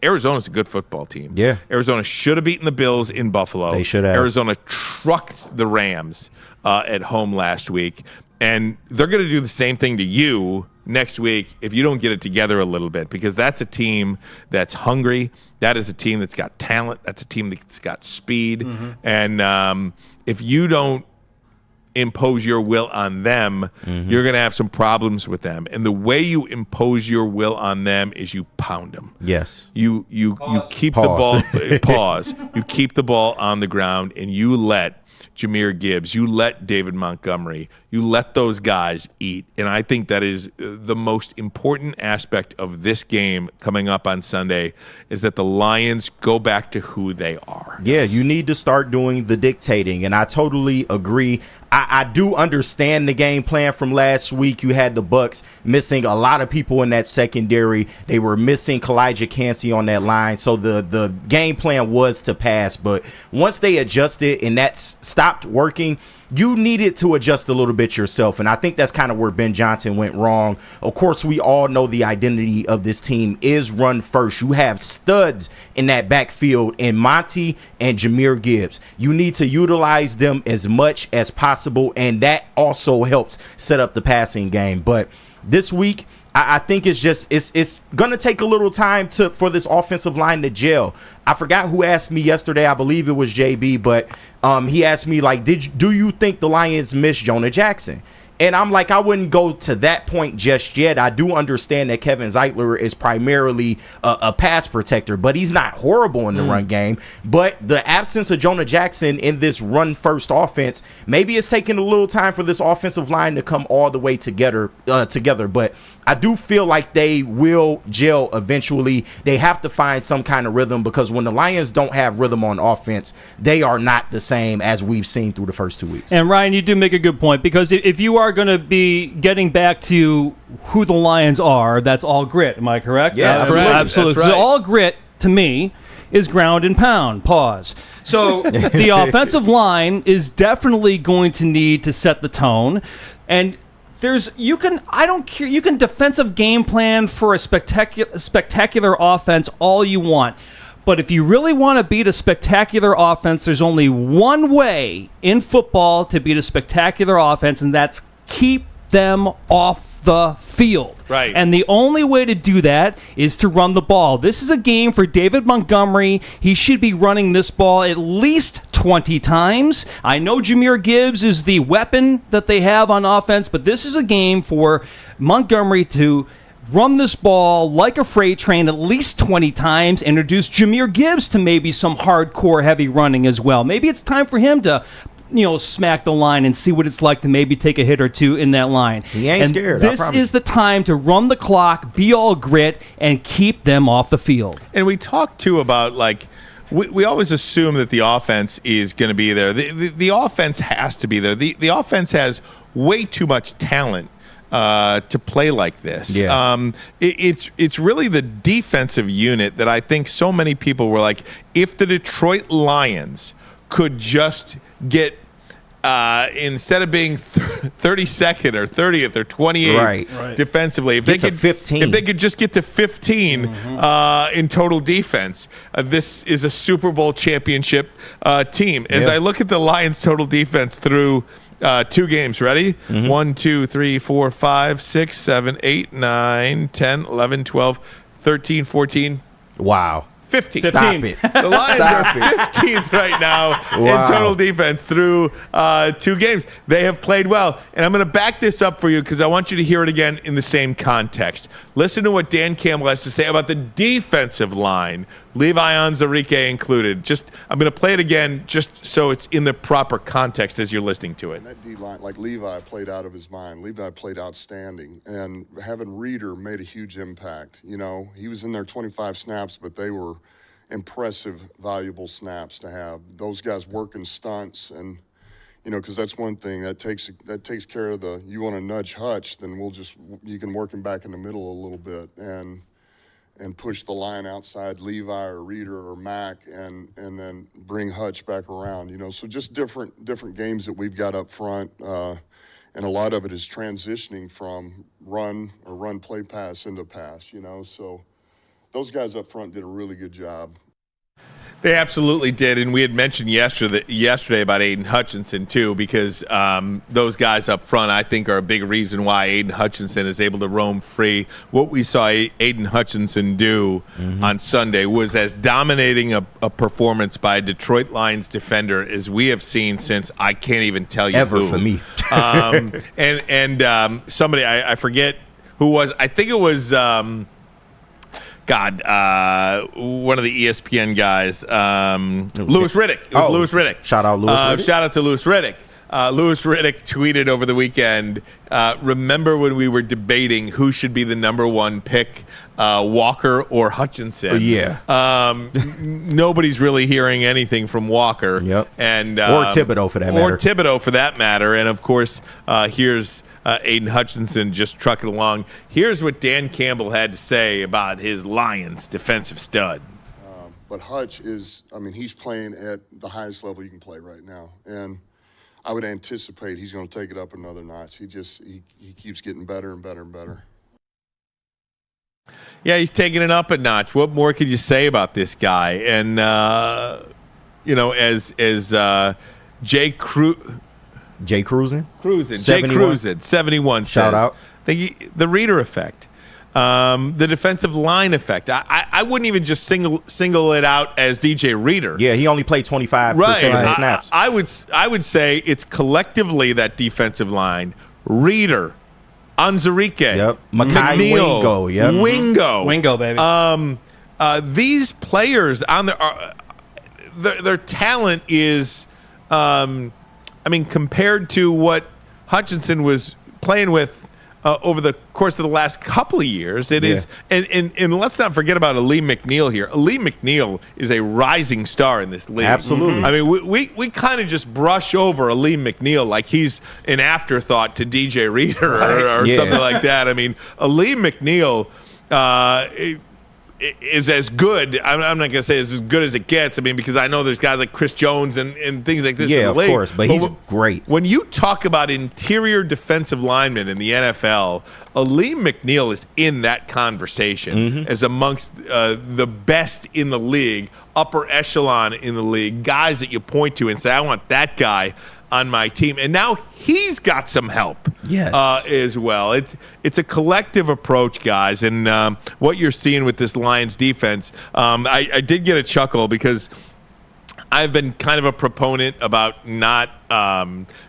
Arizona's a good football team. Yeah. Arizona should have beaten the Bills in Buffalo. They should have. Arizona trucked the Rams at home last week, and they're going to do the same thing to you next week if you don't get it together a little bit, because that's a team that's hungry. That is a team that's got talent. That's a team that's got speed. And if you don't impose your will on them, you're going to have some problems with them. And the way you impose your will on them is you pound them. Yes. You keep the ball pause. You keep the ball on the ground, and you let Jahmyr Gibbs, you let David Montgomery, you let those guys eat. And I think that is the most important aspect of this game coming up on Sunday, is that the Lions go back to who they are. Yeah, you need to start doing the dictating, and I totally agree. I do understand the game plan from last week. You had the Bucs missing a lot of people in that secondary. They were missing Kalijah Cansey on that line, so the game plan was to pass. But once they adjusted and that stopped working, you needed to adjust a little bit yourself, and I think that's kind of where Ben Johnson went wrong. Of course, we all know the identity of this team is run first. You have studs in that backfield in Monty and Jahmyr Gibbs. You need to utilize them as much as possible, and that also helps set up the passing game. But this week, I think it's going to take a little time for this offensive line to gel. I forgot who asked me yesterday. I believe it was JB, but he asked me, like, do you think the Lions miss Jonah Jackson? And I'm like, I wouldn't go to that point just yet. I do understand that Kevin Zeitler is primarily a pass protector, but he's not horrible in the run game. But the absence of Jonah Jackson in this run-first offense, maybe it's taking a little time for this offensive line to come all the way together. But I do feel like they will gel eventually. They have to find some kind of rhythm, because when the Lions don't have rhythm on offense, they are not the same as we've seen through the first 2 weeks. And Ryan, you do make a good point, because if you are going to be getting back to who the Lions are, that's all grit. Am I correct? Yeah, absolutely. Absolutely. That's right. So all grit, to me, is ground and pound. Pause. So the offensive line is definitely going to need to set the tone. And you can defensive game plan for a spectacular offense all you want. But if you really want to beat a spectacular offense, there's only one way in football to beat a spectacular offense, and that's keep them off the field. Right. And the only way to do that is to run the ball. This is a game for David Montgomery. He should be running this ball at least 20 times. I know Jahmyr Gibbs is the weapon that they have on offense, but this is a game for Montgomery to run this ball like a freight train at least 20 times, introduce Jahmyr Gibbs to maybe some hardcore heavy running as well. Maybe it's time for him to smack the line and see what it's like to maybe take a hit or two in that line. He ain't scared. This is the time to run the clock, be all grit, and keep them off the field. And we talk, too, about, like, we always assume that the offense is going to be there. The offense has to be there. The offense has way too much talent to play like this. Yeah. It's really the defensive unit that I think so many people were like, if the Detroit Lions could just get instead of being 32nd or 30th or 28th defensively, if they could 15. If they could just get to 15 in total defense, this is a Super Bowl championship team. As I look at the Lions' total defense through 2 games, ready? 1, 2, 3, 4, 5, 6, 7, 8, 9, 10, 11, 12, 13, 14. Wow. 15. Stop it. The Lions are 15th right now in total defense through 2 games. They have played well. And I'm going to back this up for you because I want you to hear it again in the same context. Listen to what Dan Campbell has to say about the defensive line, Levi Onwuzurike included. I'm going to play it again just so it's in the proper context as you're listening to it. And that D-line, like Levi played out of his mind. Levi played outstanding. And having Reeder made a huge impact. He was in there 25 snaps, but they were impressive, valuable snaps to have. Those guys working stunts, and because that's one thing that takes care of the. You want to nudge Hutch, then you can work him back in the middle a little bit and push the line outside Levi or Reeder or Mack, and then bring Hutch back around. So just different games that we've got up front, and a lot of it is transitioning from run play pass into pass. So. Those guys up front did a really good job. They absolutely did, and we had mentioned yesterday about Aiden Hutchinson too, because those guys up front, I think, are a big reason why Aiden Hutchinson is able to roam free. What we saw Aiden Hutchinson do on Sunday was as dominating a performance by a Detroit Lions defender as we have seen since I can't even tell you ever who. For me. and somebody I forget who was. I think it was. One of the ESPN guys, Louis Riddick. It was Louis Riddick. Shout out Louis Riddick. Shout out to Louis Riddick. Louis Riddick tweeted over the weekend, remember when we were debating who should be the number one pick, Walker or Hutchinson? Nobody's really hearing anything from Walker. Yep. And or Thibodeau for that matter. Or Thibodeau for that matter. And, of course, here's Aiden Hutchinson just trucking along. Here's what Dan Campbell had to say about his Lions defensive stud. But Hutch is, he's playing at the highest level you can play right now. And I would anticipate he's going to take it up another notch. He keeps getting better and better and better. Yeah, he's taking it up a notch. What more could you say about this guy? And, as Jay Cruisin, 71 says. Shout out. The reader effect. The defensive line effect. I wouldn't even just single it out as DJ Reader. Yeah, he only played 25% of the snaps. I would say it's collectively that defensive line. Reader, Onwuzurike, McKay, Wingo, baby. These players on their talent is, compared to what Hutchinson was playing with over the course of the last couple of years, it is, and let's not forget about Aleem McNeil here. Aleem McNeil is a rising star in this league. Absolutely. We kind of just brush over Aleem McNeil like he's an afterthought to DJ Reader or something like that. Aleem McNeil is as good. I'm not going to say as good as it gets. Because I know there's guys like Chris Jones and things like this in the league. Yeah, of course, but he's great. When you talk about interior defensive linemen in the NFL, Aleem McNeil is in that conversation as amongst the best in the league, upper echelon in the league, guys that you point to and say, I want that guy on my team. And now he's got some help as well. It's a collective approach, guys. And what you're seeing with this Lions defense, I did get a chuckle because I've been kind of a proponent about not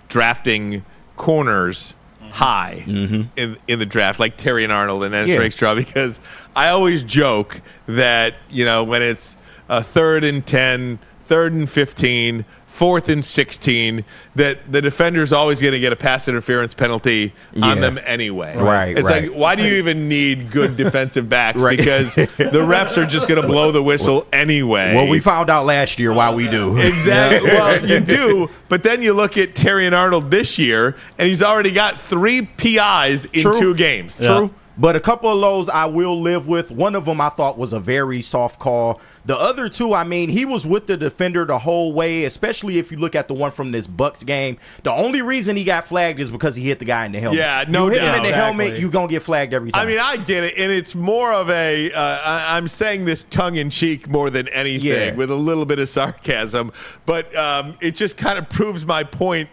drafting corners high in the draft, like Terry and Arnold and Dennis Rakestraw, because I always joke that, when it's 3rd and 10, 3rd and 15, 4th and 16, that the defender's always going to get a pass interference penalty on them anyway. It's like, why do you even need good defensive backs? Because the refs are just going to blow the whistle anyway. Well, we found out last year why we do. Exactly. Well, you do, but then you look at Terry and Arnold this year, and he's already got 3 PIs in 2 games. True. But a couple of those I will live with. One of them I thought was a very soft call. The other 2, he was with the defender the whole way, especially if you look at the one from this Bucs game. The only reason he got flagged is because he hit the guy in the helmet. Yeah, no doubt. You hit him in the helmet, you're going to get flagged every time. I get it, and it's more of a, I'm saying this tongue-in-cheek more than anything, with a little bit of sarcasm, but it just kind of proves my point.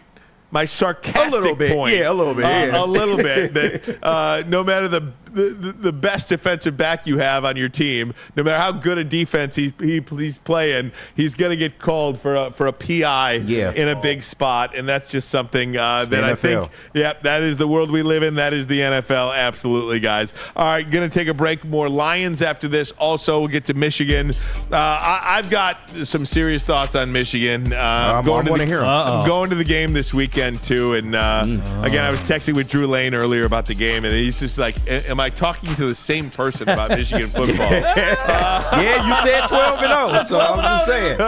My sarcastic point. Yeah, a little bit. A little bit. That no matter the best defensive back you have on your team, no matter how good a defense he's playing, he's going to get called for a PI in a big spot, and that's just something that I think. That is the world we live in. That is the NFL. Absolutely, guys. All right, going to take a break. More Lions after this. Also, we'll get to Michigan. I've got some serious thoughts on Michigan. I'm going to the game this weekend too, and again, I was texting with Drew Lane earlier about the game, and he's just like, am I talking to the same person about Michigan football? You said 12-0, so I'm just saying.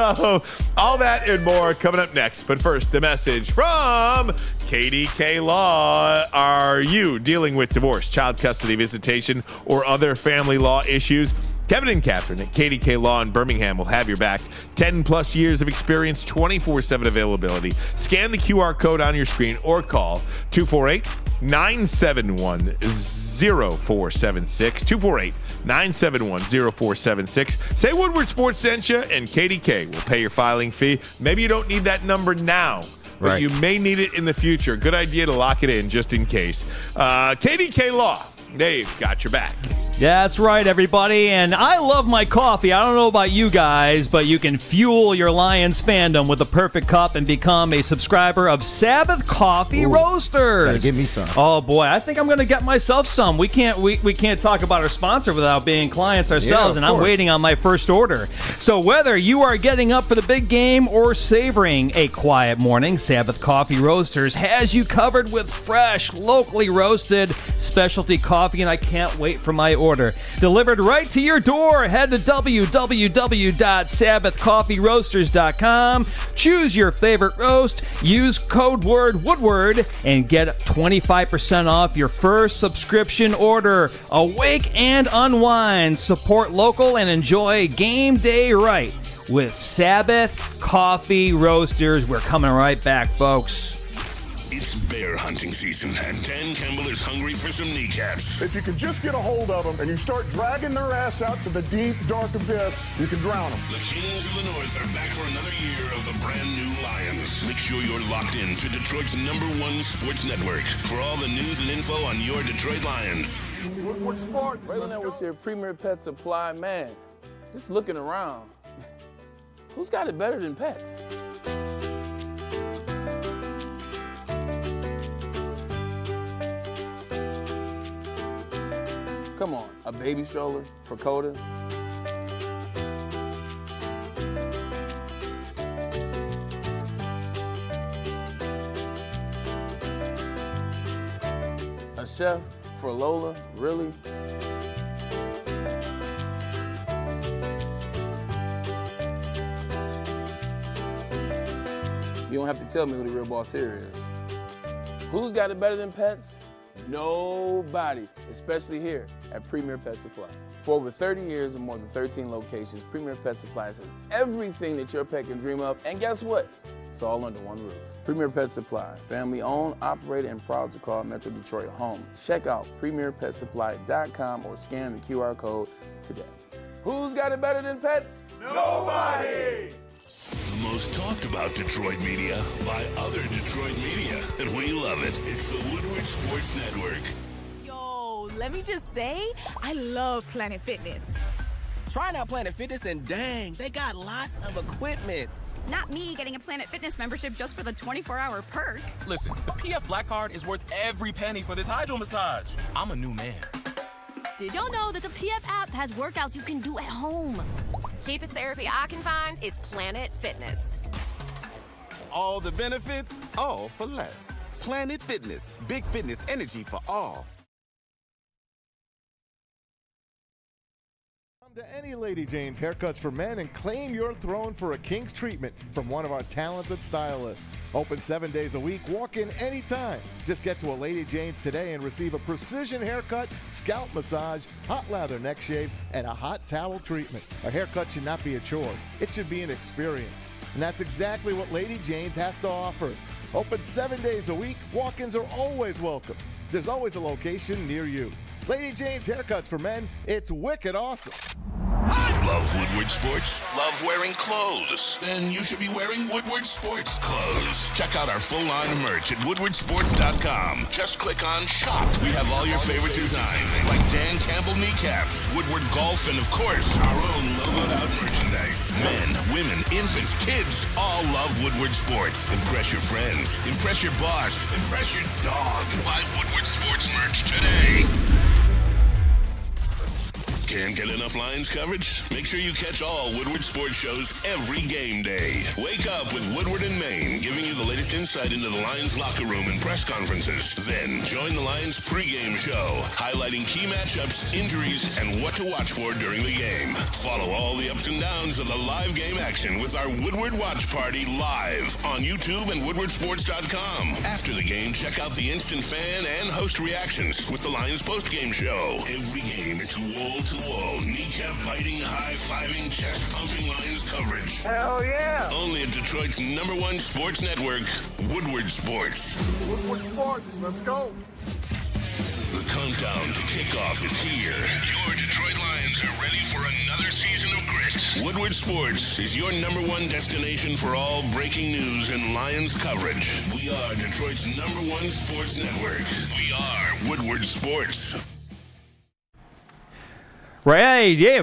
All that and more coming up next, but first, the message from KDK Law. Are you dealing with divorce, child custody, visitation, or other family law issues? Kevin and Catherine at KDK Law in Birmingham will have your back. 10-plus years of experience, 24/7 availability. Scan the QR code on your screen or call 248 248-971-0476. 248-971-0476. Say Woodward Sports sent you, and KDK will pay your filing fee. Maybe you don't need that number now, but you may need it in the future. Good idea to lock it in just in case. KDK Law, they've got your back. Yeah, that's right, everybody. And I love my coffee. I don't know about you guys, but you can fuel your Lions fandom with the perfect cup and become a subscriber of Sabbath Coffee Roasters. Gotta give me some. Oh boy, I think I'm going to get myself some. We can't talk about our sponsor without being clients ourselves, and I'm waiting on my first order. So whether you are getting up for the big game or savoring a quiet morning, Sabbath Coffee Roasters has you covered with fresh, locally roasted specialty coffee, and I can't wait for my order. Delivered right to your door. Head to www.sabbathcoffeeroasters.com. Choose your favorite roast. Use code word Woodward and get 25% off your first subscription order. Awake and unwind. Support local and enjoy game day right with Sabbath Coffee Roasters. We're coming right back, folks. It's bear hunting season, and Dan Campbell is hungry for some kneecaps. If you can just get a hold of them and you start dragging their ass out to the deep, dark abyss, you can drown them. The Kings of the North are back for another year of the brand new Lions. Make sure you're locked in to Detroit's #1 sports network for all the news and info on your Detroit Lions. Woodward Sports. Braylon Edwards here, Premier Pet Supply. Man, just looking around, who's got it better than pets? Come on, a baby stroller for Coda? A chef for Lola? Really? You don't have to tell me who the real boss here is. Who's got it better than pets? Nobody, especially here at Premier Pet Supply. For over 30 years and more than 13 locations, Premier Pet Supply has everything that your pet can dream of, and guess what? It's all under one roof. Premier Pet Supply, family owned, operated, and proud to call Metro Detroit home. Check out premierpetsupply.com or scan the QR code today. Who's got it better than pets? Nobody! The most talked about Detroit media by other Detroit media, and we love it. It's the Woodward Sports Network. Yo, let me just say, I love Planet Fitness. Try out Planet Fitness and dang, they got lots of equipment. Not me getting a Planet Fitness membership just for the 24-hour perk. Listen, the PF Black Card is worth every penny for this hydro massage. I'm a new man. Did y'all know that the PF app has workouts you can do at home? Cheapest therapy I can find is Planet Fitness. All the benefits, all for less. Planet Fitness, big fitness energy for all. Come to any Lady Jane's Haircuts for Men and claim your throne for a king's treatment from one of our talented stylists. Open 7 days a week, walk in anytime. Just get to a Lady Jane's today and receive a precision haircut, scalp massage, hot lather neck shave, and a hot towel treatment. A haircut should not be a chore. It should be an experience. And that's exactly what Lady Jane's has to offer. Open 7 days a week, walk-ins are always welcome. There's always a location near you. Lady Jane's Haircuts for Men, it's wicked awesome. Love Woodward Sports? Love wearing clothes? Then you should be wearing Woodward Sports clothes. Check out our full line of merch at woodwardsports.com. Just click on Shop. We have all your favorite designs, like Dan Campbell kneecaps, Woodward Golf, and of course, our own logoed out merchandise. Men, women, infants, kids all love Woodward Sports. Impress your friends. Impress your boss. Impress your dog. Buy Woodward Sports merch today. Can't get enough Lions coverage? Make sure you catch all Woodward Sports shows every game day. Wake up with Woodward and Maine, giving you the latest insight into the Lions locker room and press conferences. Then join the Lions pregame show, highlighting key matchups, injuries, and what to watch for during the game. Follow all the ups and downs of the live game action with our Woodward Watch Party live on YouTube and woodwardsports.com. After the game, check out the instant fan and host reactions with the Lions postgame show. Every game, it's wall to wall-to-wall, kneecap-biting, high-fiving, chest-pumping Lions coverage. Hell yeah! Only at Detroit's #1 sports network, Woodward Sports. Woodward Sports, let's go. The countdown to kickoff is here. Your Detroit Lions are ready for another season of grit. Woodward Sports is your #1 destination for all breaking news and Lions coverage. We are Detroit's #1 sports network. We are Woodward Sports. Right, yeah.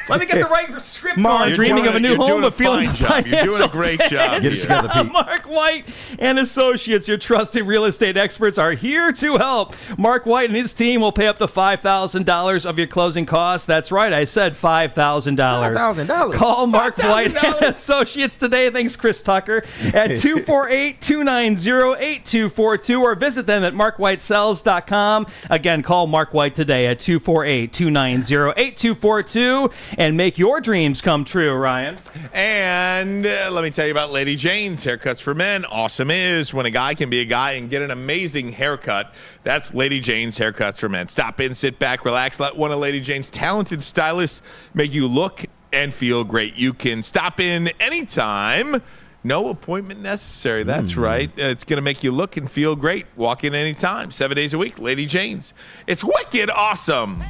Let me get the right script on. Dreaming of a new home, but feeling You're doing a great job. Get it together, Pete. Mark White and Associates, your trusted real estate experts, are here to help. Mark White and his team will pay up to $5,000 of your closing costs. That's right, I said $5,000. $5,000. Call Mark White and Associates today. Thanks, Chris Tucker, at 248-290-8242, or visit them at markwhitesells.com. Again, call Mark White today at 248-290-8242. And make your dreams come true, Ryan. And let me tell you about Lady Jane's Haircuts for Men. Awesome is when a guy can be a guy and get an amazing haircut. That's Lady Jane's Haircuts for Men. Stop in, sit back, relax. Let one of Lady Jane's talented stylists make you look and feel great. You can stop in anytime. No appointment necessary. That's right. It's going to make you look and feel great. Walk in anytime. 7 days a week. Lady Jane's. It's wicked awesome.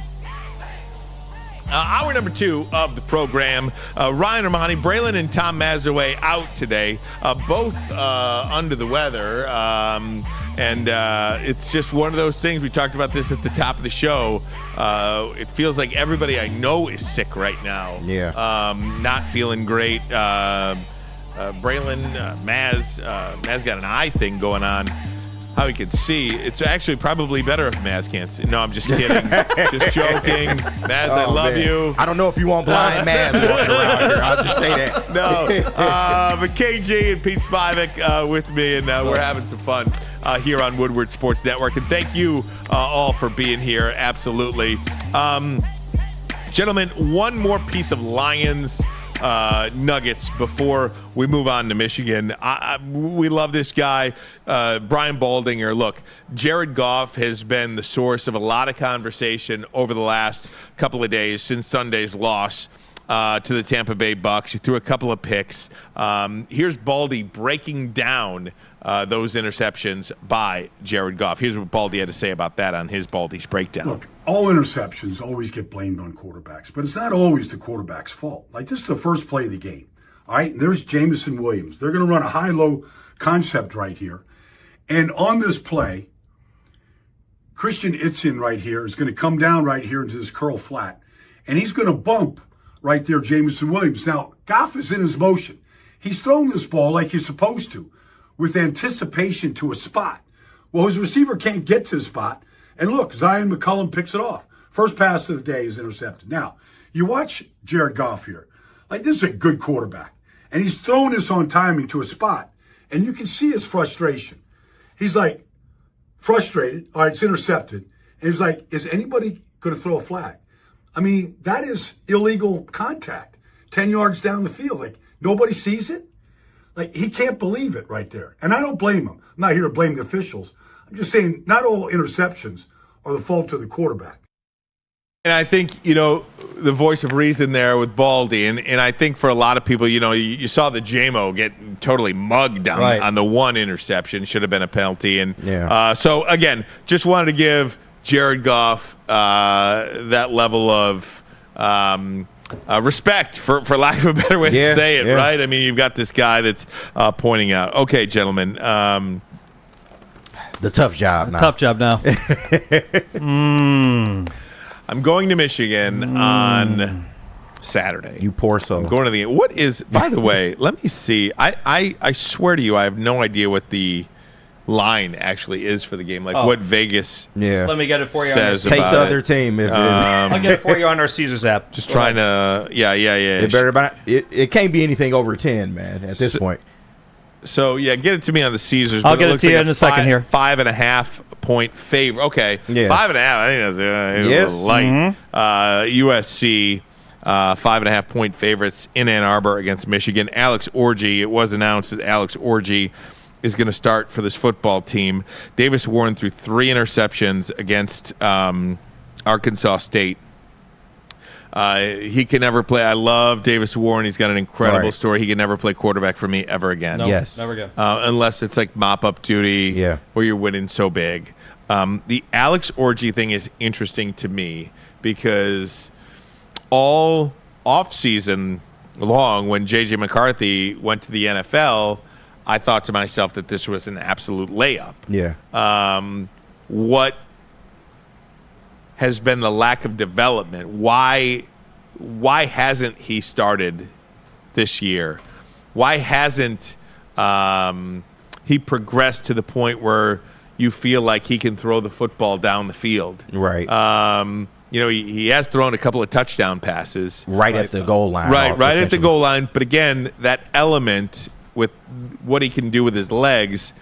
Hour number 2 of the program. Ryan Ermanni, Braylon, and Tom Mazaway out today, both under the weather. And it's just one of those things. We talked about this at the top of the show. It feels like everybody I know is sick right now. Yeah. Not feeling great. Braylon, Maz got an eye thing going on. How he can see. It's actually probably better if Maz can't see. No, I'm just kidding. Just joking. Maz, I love you. I don't know if you want blind Maz walking around here. I'll just say that. No. But KG and Pete Spivak with me, and we're having some fun here on Woodward Sports Network. And thank you all for being here. Absolutely. Gentlemen, one more piece of Lions nuggets before we move on to Michigan. We love this guy, Brian Baldinger. Look, Jared Goff has been the source of a lot of conversation over the last couple of days since Sunday's loss to the Tampa Bay Bucks. He threw a couple of picks. Here's Baldy breaking down those interceptions by Jared Goff. Here's what Baldy had to say about that on his Baldy's breakdown. Look, all interceptions always get blamed on quarterbacks, but it's not always the quarterback's fault. Like, this is the first play of the game. All right, and there's Jameson Williams. They're going to run a high-low concept right here. And on this play, Christian Itzin right here is going to come down right here into this curl flat, and he's going to bump right there Jameson Williams. Now, Goff is in his motion. He's thrown this ball like he's supposed to, with anticipation to a spot. Well, his receiver can't get to the spot. And look, Zion McCullum picks it off. First pass of the day is intercepted. Now, you watch Jared Goff here. Like, this is a good quarterback. And he's throwing this on timing to a spot. And you can see his frustration. He's like, frustrated. All right, it's intercepted. And he's like, is anybody going to throw a flag? I mean, that is illegal contact. 10 yards down the field. Like, nobody sees it? Like, he can't believe it right there. And I don't blame him. I'm not here to blame the officials. I'm just saying not all interceptions are the fault of the quarterback. And I think, the voice of reason there with Baldy. And I think for a lot of people, you saw the JMO get totally mugged on the one interception. Should have been a penalty. And so, again, just wanted to give Jared Goff that level of respect, for lack of a better way to say it, right? I mean, you've got this guy that's pointing out. Okay, gentlemen. The tough job now. Tough job now. I'm going to Michigan on Saturday. You poor soul. I'm going to what is, by the way, let me see. I swear to you, I have no idea what the line actually is for the game. Like what Vegas Let me get it for you. Says Take about the other team. I'll get it for you on our Caesars app. Just trying to, It can't be anything over 10, man, at this point. So, get it to me on the Caesars. I'll get it to you in a second here. 5.5 point favor. Okay. 5.5. I think that's light. Mm-hmm. USC, 5.5 point favorites in Ann Arbor against Michigan. Alex Orji, it was announced that Alex Orji is going to start for this football team. Davis Warren threw 3 interceptions against Arkansas State He can never play. I love Davis Warren. He's got an incredible story. He can never play quarterback for me ever again. Nope, yes. Never again. Unless it's like mop-up duty where you're winning so big. The Alex Orji thing is interesting to me because all offseason long, when J.J. McCarthy went to the NFL, I thought to myself that this was an absolute layup. Yeah. What has been the lack of development? Why hasn't he started this year? Why hasn't he progressed to the point where you feel like he can throw the football down the field? Right. He has thrown a couple of touchdown passes. Right at the goal line. Right at the goal line. But again, that element with what he can do with his legs,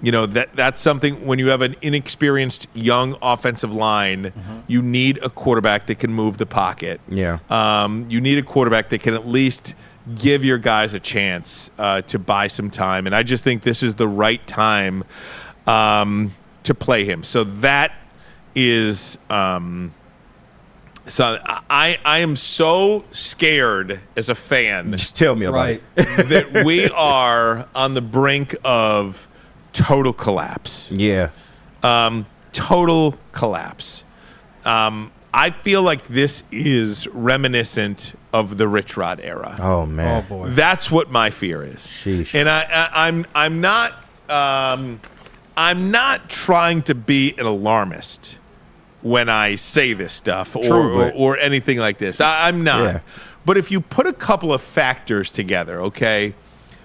that's something when you have an inexperienced young offensive line, you need a quarterback that can move the pocket. Yeah. You need a quarterback that can at least give your guys a chance to buy some time. And I just think this is the right time to play him. So that is so I am so scared as a fan. Just tell me about it. That we are on the brink of total collapse. Yeah. Total collapse. I feel like this is reminiscent of the Rich Rod era. Oh man. Oh boy. That's what my fear is. Sheesh. And I'm not trying to be an alarmist when I say this stuff or anything like this. I'm not. Yeah. But if you put a couple of factors together, okay,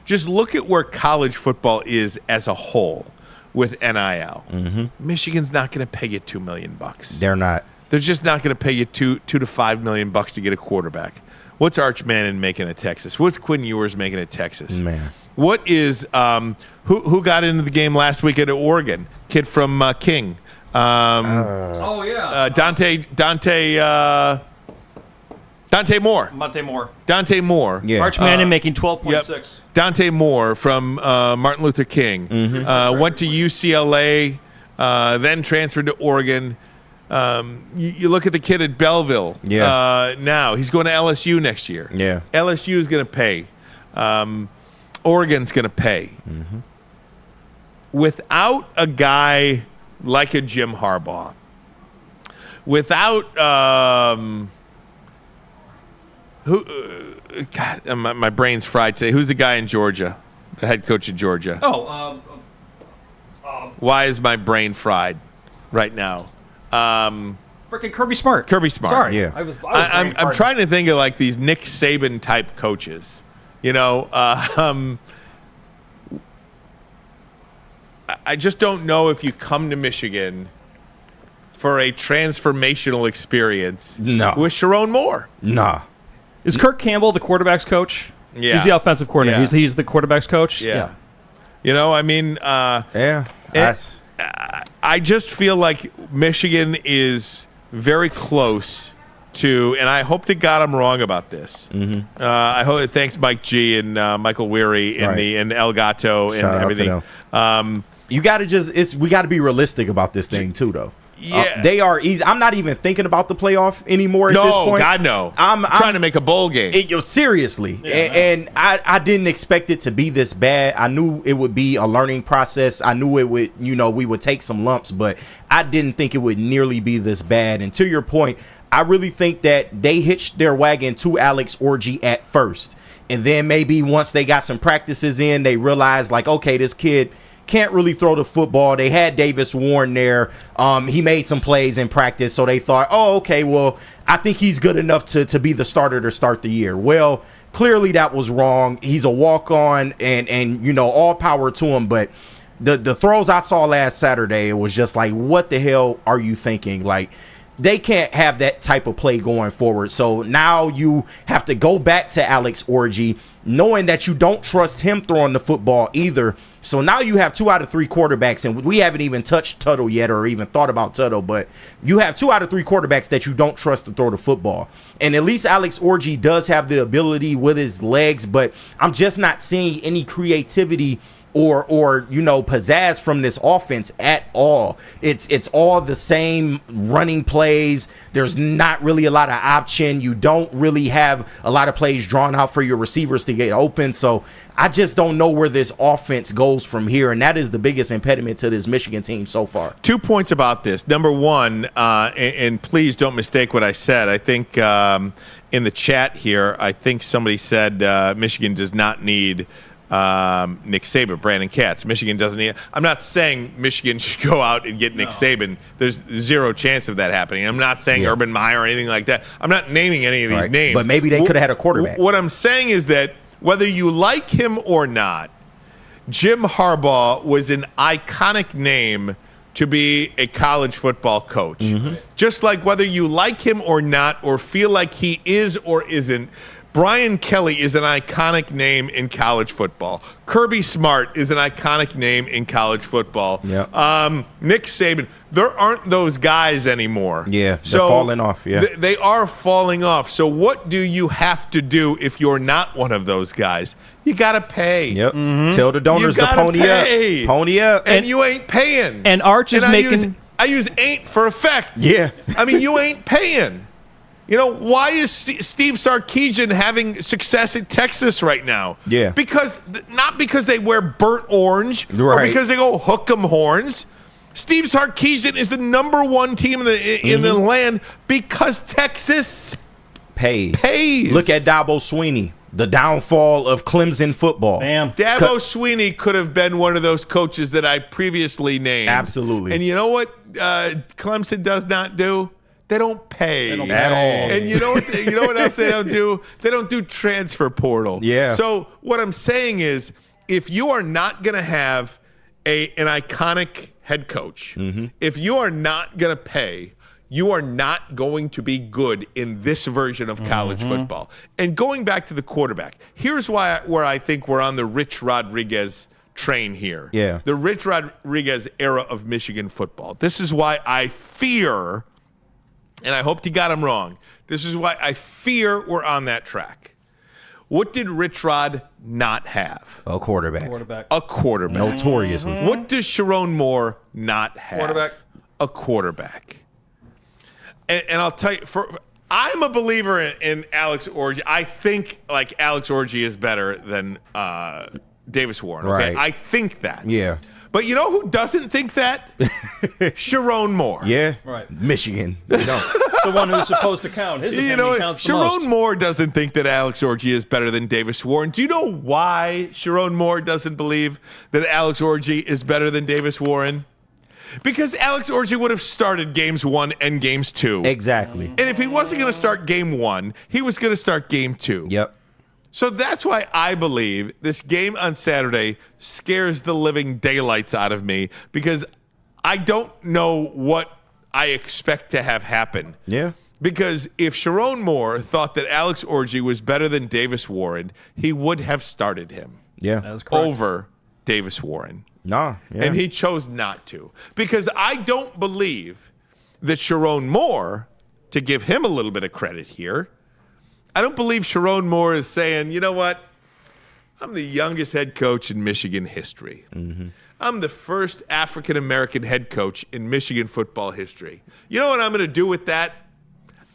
just look at where college football is as a whole with NIL. Michigan's not going to pay you $2 million. They're not. They're just not going to pay you $2 to $5 million to get a quarterback. What's Arch Manning making at Texas? What's Quinn Ewers making at Texas? Man. What is who got into the game last week at Oregon? Kid from King. Dante Moore. Dante Moore. Yeah. Arch Manning making 12.6. Yep. Dante Moore from Martin Luther King. Went to UCLA, then transferred to Oregon. You look at the kid at Belleville. Now he's going to LSU next year. Yeah. LSU is going to pay. Oregon's going to pay. Without a guy like a Jim Harbaugh, without God, my brain's fried today. Who's the guy in Georgia, the head coach of Georgia? Why is my brain fried right now? Freaking Kirby Smart. Sorry. Yeah. I'm trying to think of like these Nick Saban type coaches. I just don't know if you come to Michigan for a transformational experience with Sharon Moore. Nah. Is Kirk Campbell the quarterback's coach? Yeah. He's the offensive coordinator. Yeah. He's the quarterback's coach? Yeah. I just feel like Michigan is very close to, and I hope to God I'm wrong about this. I hope. Thanks, Mike G and Michael Weary and El Gato and Shout out to everything. them. You got to we got to be realistic about this thing too, though. Yeah. They are easy. I'm not even thinking about the playoff anymore at this point. God, no. I'm trying to make a bowl game. Seriously. And I didn't expect it to be this bad. I knew it would be a learning process. I knew it would, we would take some lumps, but I didn't think it would nearly be this bad. And to your point, I really think that they hitched their wagon to Alex Orji at first. And then maybe once they got some practices in, they realized, like, okay, this kid can't really throw the football. They had Davis Warren there. He made some plays in practice, so they thought, oh, okay, well, I think he's good enough to be the starter to start the year. Well, clearly that was wrong. He's a walk-on, and all power to him. But the throws I saw last Saturday, it was just like, what the hell are you thinking? Like, they can't have that type of play going forward. So now you have to go back to Alex Orji, knowing that you don't trust him throwing the football either. So now you have 2 out of 3 quarterbacks, and we haven't even touched Tuttle yet or even thought about Tuttle, but you have 2 out of 3 quarterbacks that you don't trust to throw the football. And at least Alex Orji does have the ability with his legs, but I'm just not seeing any creativity or pizzazz from this offense at all. It's all the same running plays. There's not really a lot of option. You don't really have a lot of plays drawn out for your receivers to get open. So I just don't know where this offense goes from here, and that is the biggest impediment to this Michigan team so far. 2 points about this. Number one, and please don't mistake what I said. I think in the chat here, I think somebody said Michigan does not need Nick Saban, Brandon Katz. Michigan doesn't need. I'm not saying Michigan should go out and get Nick Saban. There's zero chance of that happening. I'm not saying Urban Meyer or anything like that. I'm not naming any of these names. But maybe they could have had a quarterback. What I'm saying is that whether you like him or not, Jim Harbaugh was an iconic name to be a college football coach. Just like whether you like him or not, or feel like he is or isn't, Brian Kelly is an iconic name in college football. Kirby Smart is an iconic name in college football. Nick Saban, there aren't those guys anymore. Yeah, they're falling off. Yeah, they are falling off. So what do you have to do if you're not one of those guys? You got to pay. Yep. Tell the donors to pony up. Pony up. And you ain't paying. And Arch is making... I use ain't for effect. Yeah. I mean, you ain't paying. Why is Steve Sarkisian having success at Texas right now? Yeah. Not because they wear burnt orange or because they go hook 'em horns. Steve Sarkisian is the number one team in the land because Texas pays. Look at Dabo Swinney, the downfall of Clemson football. Dabo Swinney could have been one of those coaches that I previously named. Absolutely. And you know what Clemson does not do? They don't pay at all. And you know what else they don't do? They don't do transfer portal. Yeah. So what I'm saying is, if you are not going to have an iconic head coach, if you are not going to pay, you are not going to be good in this version of college football. And going back to the quarterback, here's where I think we're on the Rich Rodriguez train here. Yeah. The Rich Rodriguez era of Michigan football. This is why I fear, and I hope you got him wrong, this is why I fear we're on that track. What did Rich Rod not have? A quarterback. A quarterback. Notoriously. What does Sharon Moore not have? Quarterback. A quarterback. And I'll tell you, I'm a believer in Alex Orji. I think Alex Orji is better than Davis Warren. Okay? Right. I think that. Yeah. But you know who doesn't think that? Sharon Moore. Yeah. Right. Michigan. The one who's supposed to count. His opinion counts the most. Sharon Moore doesn't think that Alex Orji is better than Davis Warren. Do you know why Sharon Moore doesn't believe that Alex Orji is better than Davis Warren? Because Alex Orji would have started games 1 and games 2. Exactly. And if he wasn't going to start game 1, he was going to start game 2. Yep. So that's why I believe this game on Saturday scares the living daylights out of me, because I don't know what I expect to have happen. Yeah. Because if Sharon Moore thought that Alex Orji was better than Davis Warren, he would have started him. Yeah. That is correct. Over Davis Warren. Nah. Yeah. And he chose not to. Because I don't believe that Sharon Moore, to give him a little bit of credit here, I don't believe Sharon Moore is saying, you know what? I'm the youngest head coach in Michigan history. I'm the first African-American head coach in Michigan football history. You know what I'm going to do with that?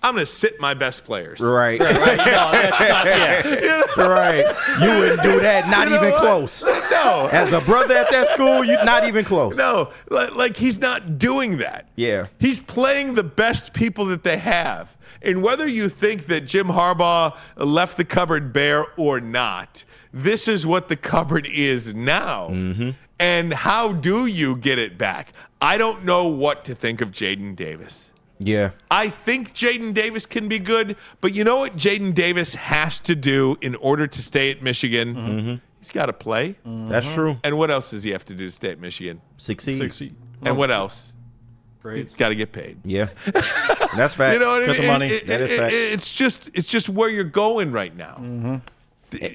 I'm going to sit my best players. Right. No, that's not, yeah. Right. You wouldn't do that. Not even close. No. As a brother at that school, you're not even close. No. Like he's not doing that. Yeah. He's playing the best people that they have. And whether you think that Jim Harbaugh left the cupboard bare or not, this is what the cupboard is now. And how do you get it back? I don't know what to think of Jaden Davis. Yeah. I think Jaden Davis can be good, but you know what Jaden Davis has to do in order to stay at Michigan? He's got to play. That's true. And what else does he have to do to stay at Michigan? Succeed. And what else? Great. He's got to get paid. Yeah. That's fact. You know what I Get mean? the money. That is fact. It's just where you're going right now.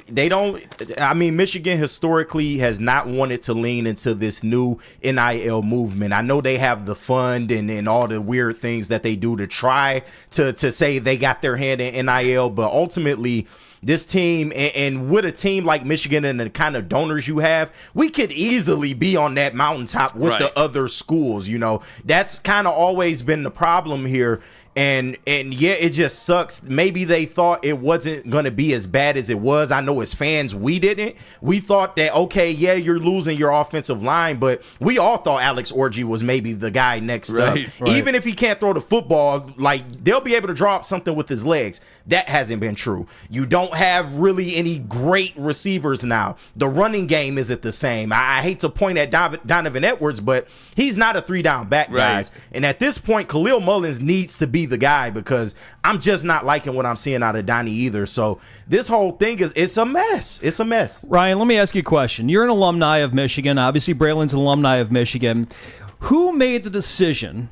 They don't. I mean, Michigan historically has not wanted to lean into this new NIL movement. I know they have the fund and all the weird things that they do to try to say they got their hand in NIL, but ultimately, this team, and with a team like Michigan and the kind of donors you have, we could easily be on that mountaintop with the other schools. You know, that's kind of always been the problem here. And yeah, it just sucks. Maybe they thought it wasn't going to be as bad as it was. I know as fans, we didn't. We thought that, okay, yeah, you're losing your offensive line, but we all thought Alex Orji was maybe the guy next up. Even if he can't throw the football, like, they'll be able to draw up something with his legs. That hasn't been true. You don't have really any great receivers now. The running game isn't the same. I hate to point at Donovan Edwards, but he's not a 3-down back, guys. And at this point, Khalil Mullins needs to be the guy, because I'm just not liking what I'm seeing out of Donnie either. So this whole thing it's a mess. It's a mess. Ryan, let me ask you a question. You're an alumni of Michigan. Obviously, Braylon's an alumni of Michigan. Who made the decision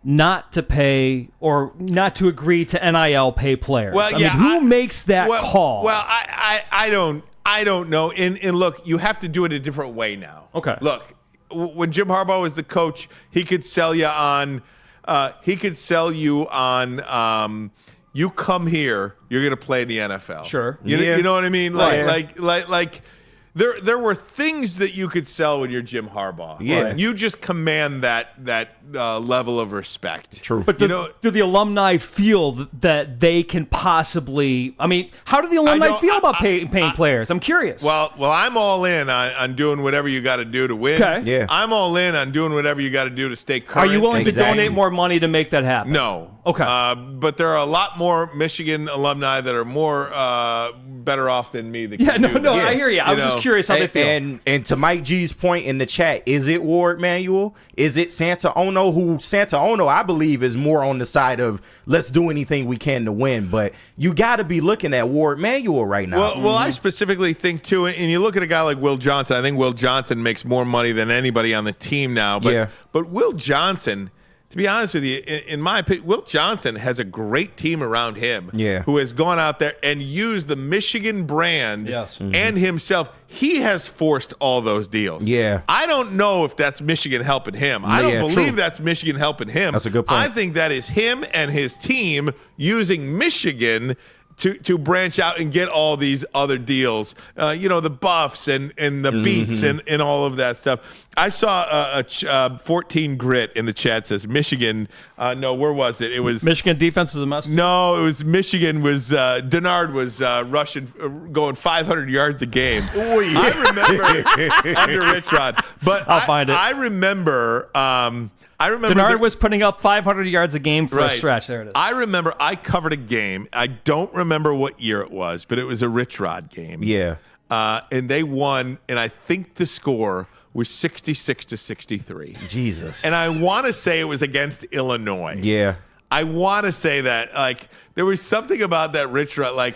not to pay or not to agree to NIL pay players? Well, I mean, who makes that call? Well, I don't know. And look, you have to do it a different way now. Okay. Look, when Jim Harbaugh was the coach, he could sell you on. You come here, you're going to play in the NFL. Sure. You know what I mean? Like there were things that you could sell when you're Jim Harbaugh. Yeah. You just command that level of respect. True. But do the alumni feel that they can possibly? I mean, how do the alumni feel about paying players? I'm curious. Well, I'm all in on doing whatever you got to do to win. Okay. Yeah. I'm all in on doing whatever you got to do to stay current. Are you willing to donate more money to make that happen? No. Okay. But there are a lot more Michigan alumni that are more better off than me. That can do that. I hear you. I was just curious how they feel. And to Mike G's point in the chat, is it Ward Manuel? Is it Santa Ono? Santa Ono, I believe, is more on the side of let's do anything we can to win. But you got to be looking at Ward Manuel right now. Well, I specifically think too, and you look at a guy like Will Johnson. I think Will Johnson makes more money than anybody on the team now. But Will Johnson, to be honest with you, in my opinion, Will Johnson has a great team around him who has gone out there and used the Michigan brand and himself. He has forced all those deals. Yeah. I don't know if that's Michigan helping him. I don't believe that's Michigan helping him. That's a good point. I think that is him and his team using Michigan to branch out and get all these other deals, the buffs and the beats and all of that stuff. I saw a 14 grit in the chat says Michigan. No, where was it? It was Michigan defense is a must. No, it was Michigan was Denard was rushing, going 500 yards a game. Oh, yeah. I remember under Rich Rod, but I'll find it. I remember. Denard was putting up 500 yards a game for a stretch. There it is. I remember I covered a game. I don't remember what year it was, but it was a Rich Rod game. Yeah. And they won, and I think the score was 66-63. Jesus. And I want to say it was against Illinois. Yeah. I want to say that. Like, there was something about that Rich Rod. Like,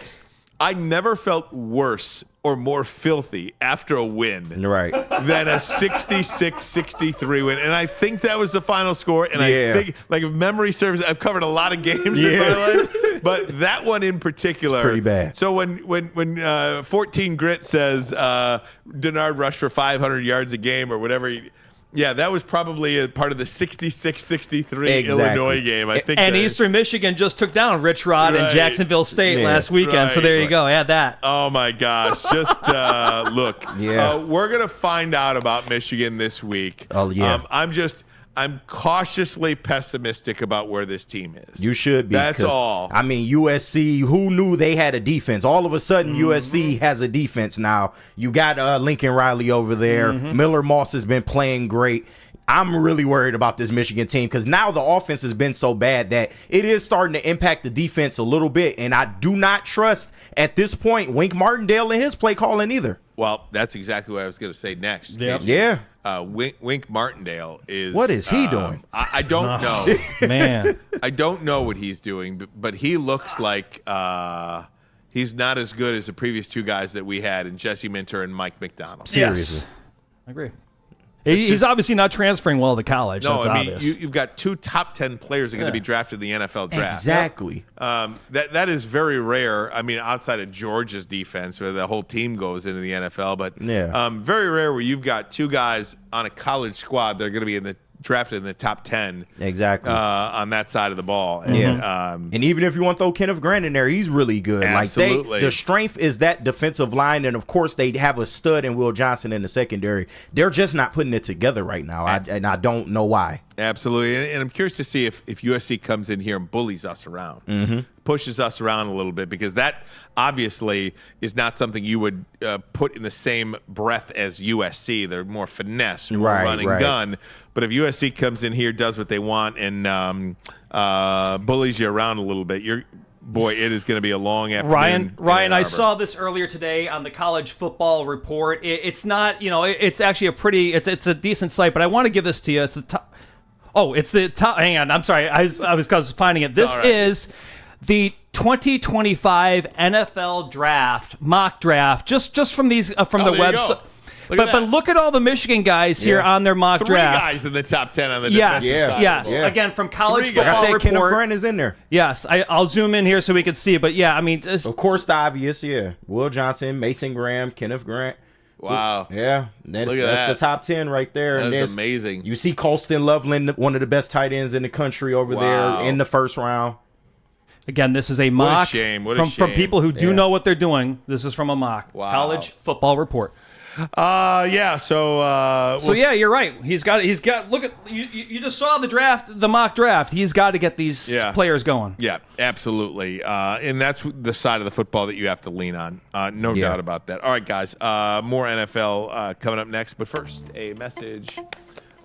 I never felt worse or more filthy after a win than a 66-63 win. And I think that was the final score. And I think, like, if memory serves, I've covered a lot of games in my life, but that one in particular. It's pretty bad. So when 14 Grit says Denard rushed for 500 yards a game or whatever that was probably a part of the 66-63 Illinois game. I think. And Eastern Michigan just took down Rich Rod and Jacksonville State last weekend. So there you go. Add that. Oh, my gosh. Just look. We're going to find out about Michigan this week. Oh, yeah. I'm cautiously pessimistic about where this team is. You should be. That's all. I mean, USC, who knew they had a defense? All of a sudden, USC has a defense now. You got Lincoln Riley over there. Miller Moss has been playing great. I'm really worried about this Michigan team because now the offense has been so bad that it is starting to impact the defense a little bit. And I do not trust, at this point, Wink Martindale and his play calling either. Well, that's exactly what I was going to say next. Yeah. Wink Martindale is. What is he doing? I don't know. Man. I don't know what he's doing, but he looks like he's not as good as the previous two guys that we had in Jesse Minter and Mike McDonald. Seriously. Yes. I agree. He's obviously not transferring well to college. No, that's I mean, obvious. you've got two top 10 players that are going to be drafted in the NFL draft. Exactly. That is very rare. I mean, outside of Georgia's defense, where the whole team goes into the NFL, but very rare where you've got two guys on a college squad that are going to be in drafted in the top 10. Exactly. On that side of the ball. And, and even if you want to throw Kenneth Grant in there, he's really good. Absolutely. Like the strength is that defensive line, and of course they have a stud in Will Johnson in the secondary. They're just not putting it together right now, and I don't know why. Absolutely. And I'm curious to see if USC comes in here and bullies us around, pushes us around a little bit, because that obviously is not something you would put in the same breath as USC. They're more finesse, more run and gun. But if USC comes in here, does what they want, and bullies you around a little bit, it is going to be a long afternoon. Ryan, I saw this earlier today on the College Football Report. It's not, it's actually it's a decent site, but I want to give this to you. It's the top. Oh, it's the top. Hang on, I'm sorry. I was finding it. This is the 2025 NFL draft, mock draft, just from these from the website. But look at all the Michigan guys here on their mock draft. 3 guys in the top 10 on the defensive side. Yes. Again, from College Football Report. Kenneth Grant is in there. Yes, I'll zoom in here so we can see it. But yeah, I mean, of course, the obvious. Yeah, Will Johnson, Mason Graham, Kenneth Grant. Wow. Yeah, that's the top 10 right there. That's amazing. You see Colston Loveland, one of the best tight ends in the country over there in the first round. Again, this is a mock from people who do know what they're doing. This is from a mock. College Football Report. So yeah, you're right. He's got look at you just saw the mock draft. He's got to get these players going. Yeah, absolutely. And that's the side of the football that you have to lean on. No doubt about that. All right, guys, more NFL coming up next, but first a message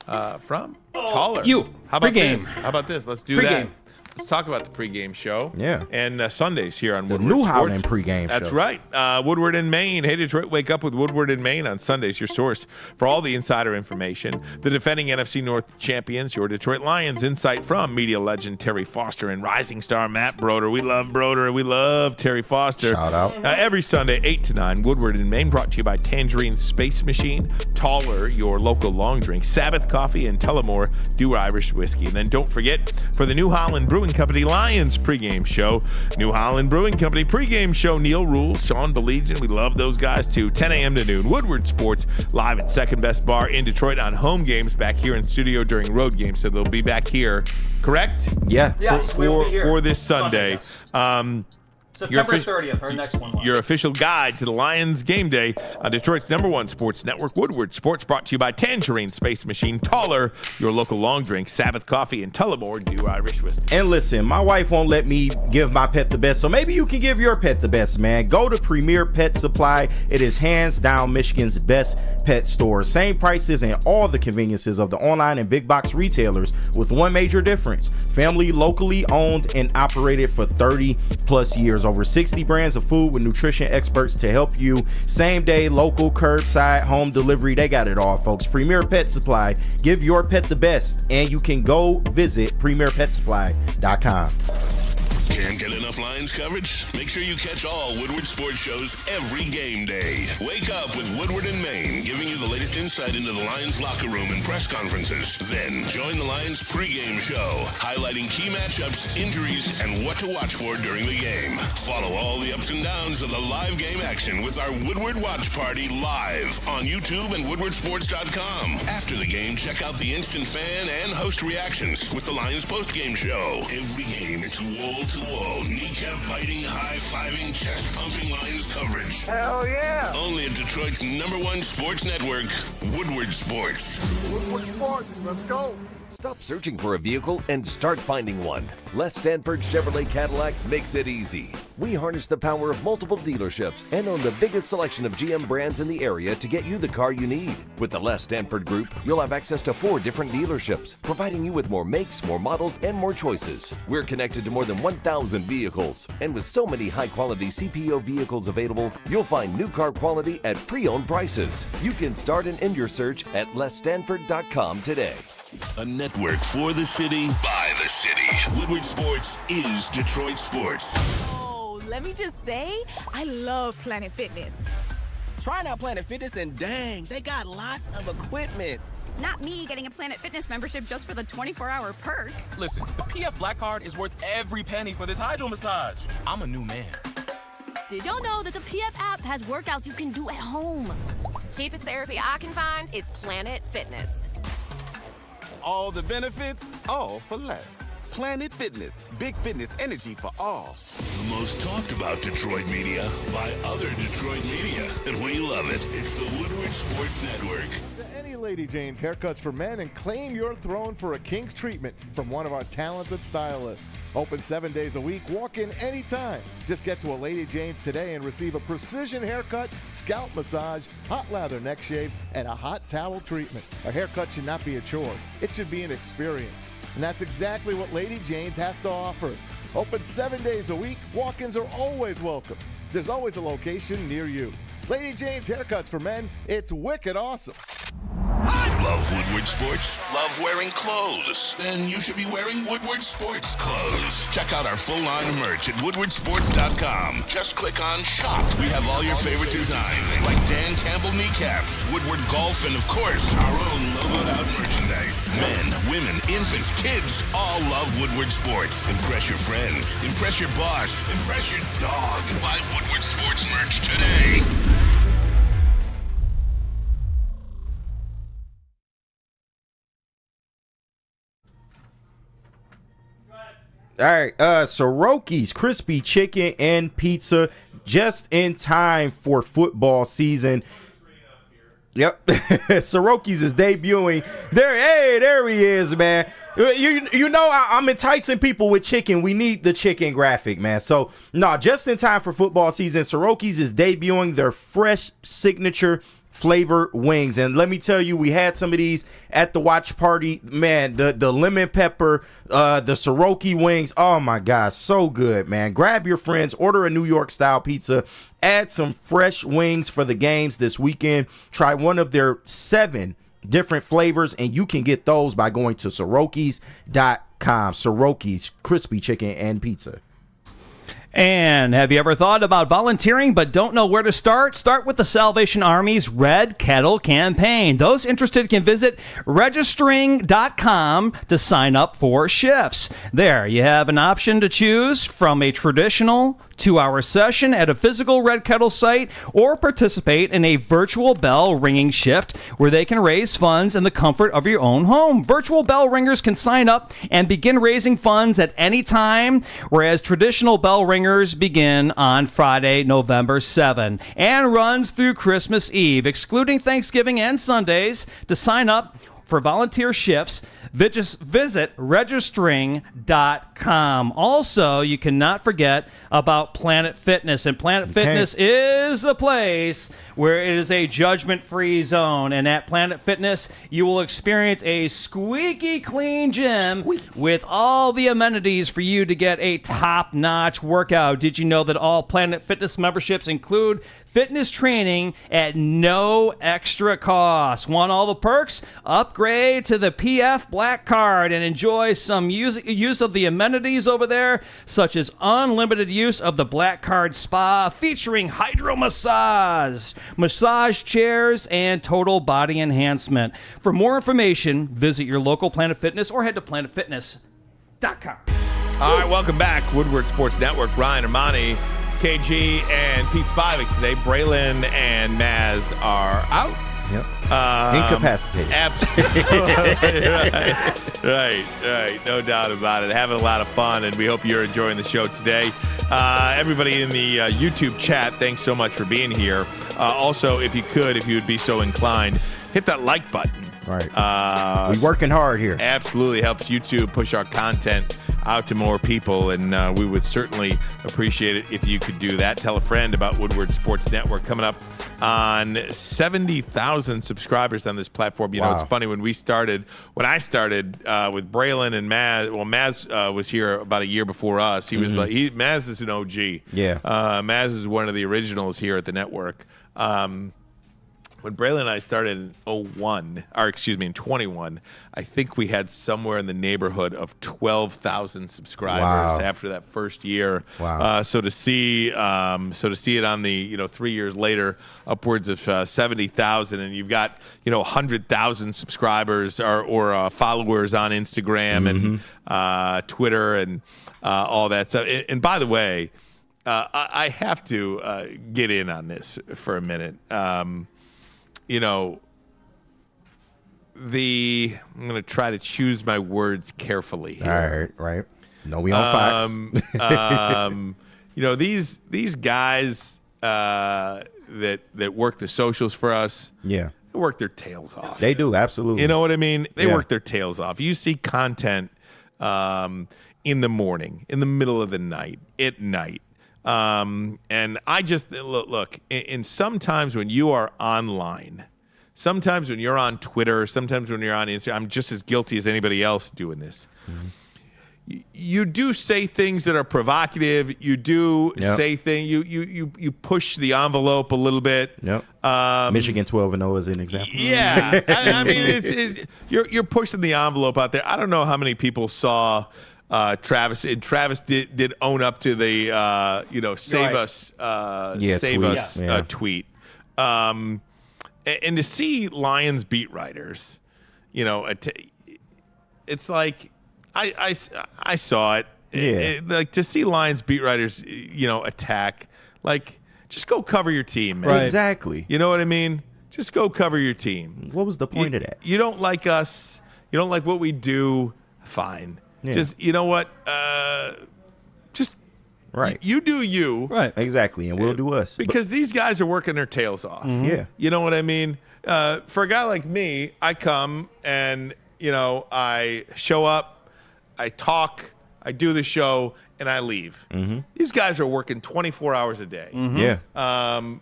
from Taller. How about this? How about this? Let's do that. Let's talk about the pregame show. Yeah. And Sundays here on Woodward New Sports. Holland pregame show. That's right. Woodward in Maine. Hey, Detroit, wake up with Woodward in Maine on Sundays, your source for all the insider information. The defending NFC North champions, your Detroit Lions. Insight from media legend Terry Foster and rising star Matt Broder. We love Broder. We love Terry Foster. Shout out. Every Sunday, 8 to 9, Woodward in Maine, brought to you by Tangerine Space Machine, Taller, your local long drink, Sabbath Coffee, and Tullamore Do Irish Whiskey. And then don't forget, for the New Holland Brewing Company Lions pregame show, New Holland Brewing Company pregame show, Neil Rule, Sean Belegian, we love those guys too, 10 a.m. to noon. Woodward Sports live at Second Best Bar in Detroit on home games, back here in studio during road games, so they'll be back here, correct? Yeah. Yes, for this Sunday. September 30th, our next one. Your official guide to the Lions game day on Detroit's #1 sports network, Woodward Sports, brought to you by Tangerine Space Machine, Taller, your local long drink, Sabbath Coffee, and Tullamore Do Irish Whiskey. And listen, my wife won't let me give my pet the best, so maybe you can give your pet the best, man. Go to Premier Pet Supply. It is hands down Michigan's best pet store. Same prices and all the conveniences of the online and big box retailers, with one major difference: family, locally owned and operated for 30 plus years. Over 60 brands of food with nutrition experts to help you. Same day, local, curbside, home delivery. They got it all, folks. Premier Pet Supply. Give your pet the best, and you can go visit premierpetsupply.com. Can't get enough Lions coverage? Make sure you catch all Woodward Sports shows every game day. Wake up with Woodward in Maine, giving you the latest insight into the Lions locker room and press conferences. Then join the Lions pregame show, highlighting key matchups, injuries, and what to watch for during the game. Follow all the ups and downs of the live game action with our Woodward Watch Party live on YouTube and WoodwardSports.com. After the game, check out the instant fan and host reactions with the Lions postgame show. Every game, it's wall-to-wall, kneecap-biting, high-fiving, chest-pumping Lions coverage. Hell yeah! Only at Detroit's #1 sports network, Woodward Sports. Woodward Sports, let's go! Stop searching for a vehicle and start finding one. Les Stanford Chevrolet Cadillac makes it easy. We harness the power of multiple dealerships and own the biggest selection of GM brands in the area to get you the car you need. With the Les Stanford Group, you'll have access to 4 different dealerships, providing you with more makes, more models, and more choices. We're connected to more than 1,000 vehicles. And with so many high-quality CPO vehicles available, you'll find new car quality at pre-owned prices. You can start and end your search at lesstanford.com today. A network for the city, by the city. Woodward Sports is Detroit Sports. Oh, let me just say, I love Planet Fitness. Trying out Planet Fitness, and dang, they got lots of equipment. Not me getting a Planet Fitness membership just for the 24-hour perk. Listen, the PF Black Card is worth every penny for this hydro massage. I'm a new man. Did y'all know that the PF app has workouts you can do at home? Cheapest therapy I can find is Planet Fitness. All the benefits, all for less. Planet Fitness, big fitness energy for all. The most talked about Detroit media by other Detroit media. And we love it. It's the Woodward Sports Network. Any Lady Jane's haircuts for men and claim your throne for a king's treatment from one of our talented stylists. Open 7 days a week. Walk in anytime. Just get to a Lady Jane's today and receive a precision haircut, scalp massage, hot lather neck shave, and a hot towel treatment. A haircut should not be a chore. It should be an experience. And that's exactly what Lady Jane's has to offer. Open 7 days a week. Walk-ins are always welcome. There's always a location near you. Lady Jane's haircuts for men. It's wicked awesome. Love Woodward Sports? Love wearing clothes? Then you should be wearing Woodward Sports clothes. Check out our full line of merch at woodwardsports.com. Just click on shop. We have all your favorite designs, like Dan Campbell kneecaps, Woodward golf, and of course, our own logoed out merchandise. Men, women, infants, kids all love Woodward Sports. Impress your friends. Impress your boss. Impress your dog. Buy Woodward Sports merch today. All right, Soroki's crispy chicken and pizza just in time for football season. Yep, Soroki's is debuting. There he is, man. You know I'm enticing people with chicken. We need the chicken graphic, man. So, no, just in time for football season, Soroki's is debuting their fresh signature flavor wings. And let me tell you, we had some of these at the watch party. Man, the lemon pepper, the Soroki wings. Oh my gosh, so good, man. Grab your friends, order a New York style pizza, add some fresh wings for the games this weekend. Try one of their 7 different flavors, and you can get those by going to Sorokis.com. Soroki's crispy chicken and pizza. And have you ever thought about volunteering but don't know where to start? Start with the Salvation Army's Red Kettle campaign. Those interested can visit registering.com to sign up for shifts. There, you have an option to choose from a traditional 2-hour session at a physical Red Kettle site or participate in a virtual bell ringing shift where they can raise funds in the comfort of your own home. Virtual bell ringers can sign up and begin raising funds at any time, whereas traditional bell ringers begin on Friday, November 7 and runs through Christmas Eve, excluding Thanksgiving and Sundays. To sign up for volunteer shifts, visit registering.com. Also, you cannot forget about Planet Fitness. And Planet Fitness is the place where it is a judgment-free zone. And at Planet Fitness, you will experience a squeaky clean gym with all the amenities for you to get a top-notch workout. Did you know that all Planet Fitness memberships include fitness training at no extra cost? Want all the perks? Upgrade to the PF Black Card and enjoy some use of the amenities over there, such as unlimited use of the Black Card Spa featuring hydro massage chairs, and total body enhancement. For more information, visit your local Planet Fitness or head to planetfitness.com. All right, welcome back. Woodward Sports Network. Ryan Ermanni, KG, and Pete Spivak today. Braylon and Maz are out. Yep. Incapacitated. Absolutely. right. No doubt about it. Having a lot of fun, and we hope you're enjoying the show today. Everybody in the YouTube chat, thanks so much for being here. Also, if you would be so inclined, hit that like button. Right. We're working hard here. Absolutely helps YouTube push our content out to more people, and we would certainly appreciate it if you could do that. Tell a friend about Woodward Sports Network. Coming up on 70,000 subscribers on this platform. You know, it's funny, when I started with Braylon and Maz. Well, Maz was here about a year before us. He was Maz is an OG. Yeah. Maz is one of the originals here at the network. When Braylon and I started in 21, I think we had somewhere in the neighborhood of 12,000 subscribers after that first year. Wow. So to see it on the 3 years later, upwards of 70,000, and you've got 100,000 subscribers or followers on Instagram and Twitter and all that stuff. And by the way, I have to get in on this for a minute. I'm going to try to choose my words carefully here. All right. No, we on Fox. These guys that work the socials for us. Yeah. They work their tails off. They do, absolutely. You know what I mean? They work their tails off. You see content in the morning, in the middle of the night, at night. And I just look, and sometimes when you are online, sometimes when you're on Twitter, sometimes when you're on Instagram, I'm just as guilty as anybody else doing this. Mm-hmm. You do say things that are provocative. You do say things. You push the envelope a little bit. Yep. Michigan 12-0 is an example. Yeah, I mean, you're pushing the envelope out there. I don't know how many people saw Travis, and Travis did own up to the save us tweet. And to see Lions beat writers, it's like. I saw it. Like to see Lions beat writers, attack. Like, just go cover your team, man. Right. Exactly. You know what I mean? Just go cover your team. What was the point of that? You don't like us. You don't like what we do. Fine. Yeah. Just you know what? Just right. You do you. Right. Exactly, and we'll do us. Because these guys are working their tails off. Mm-hmm. Yeah. You know what I mean? For a guy like me, I come and I show up. I talk, I do the show, and I leave. Mm-hmm. These guys are working 24 hours a day,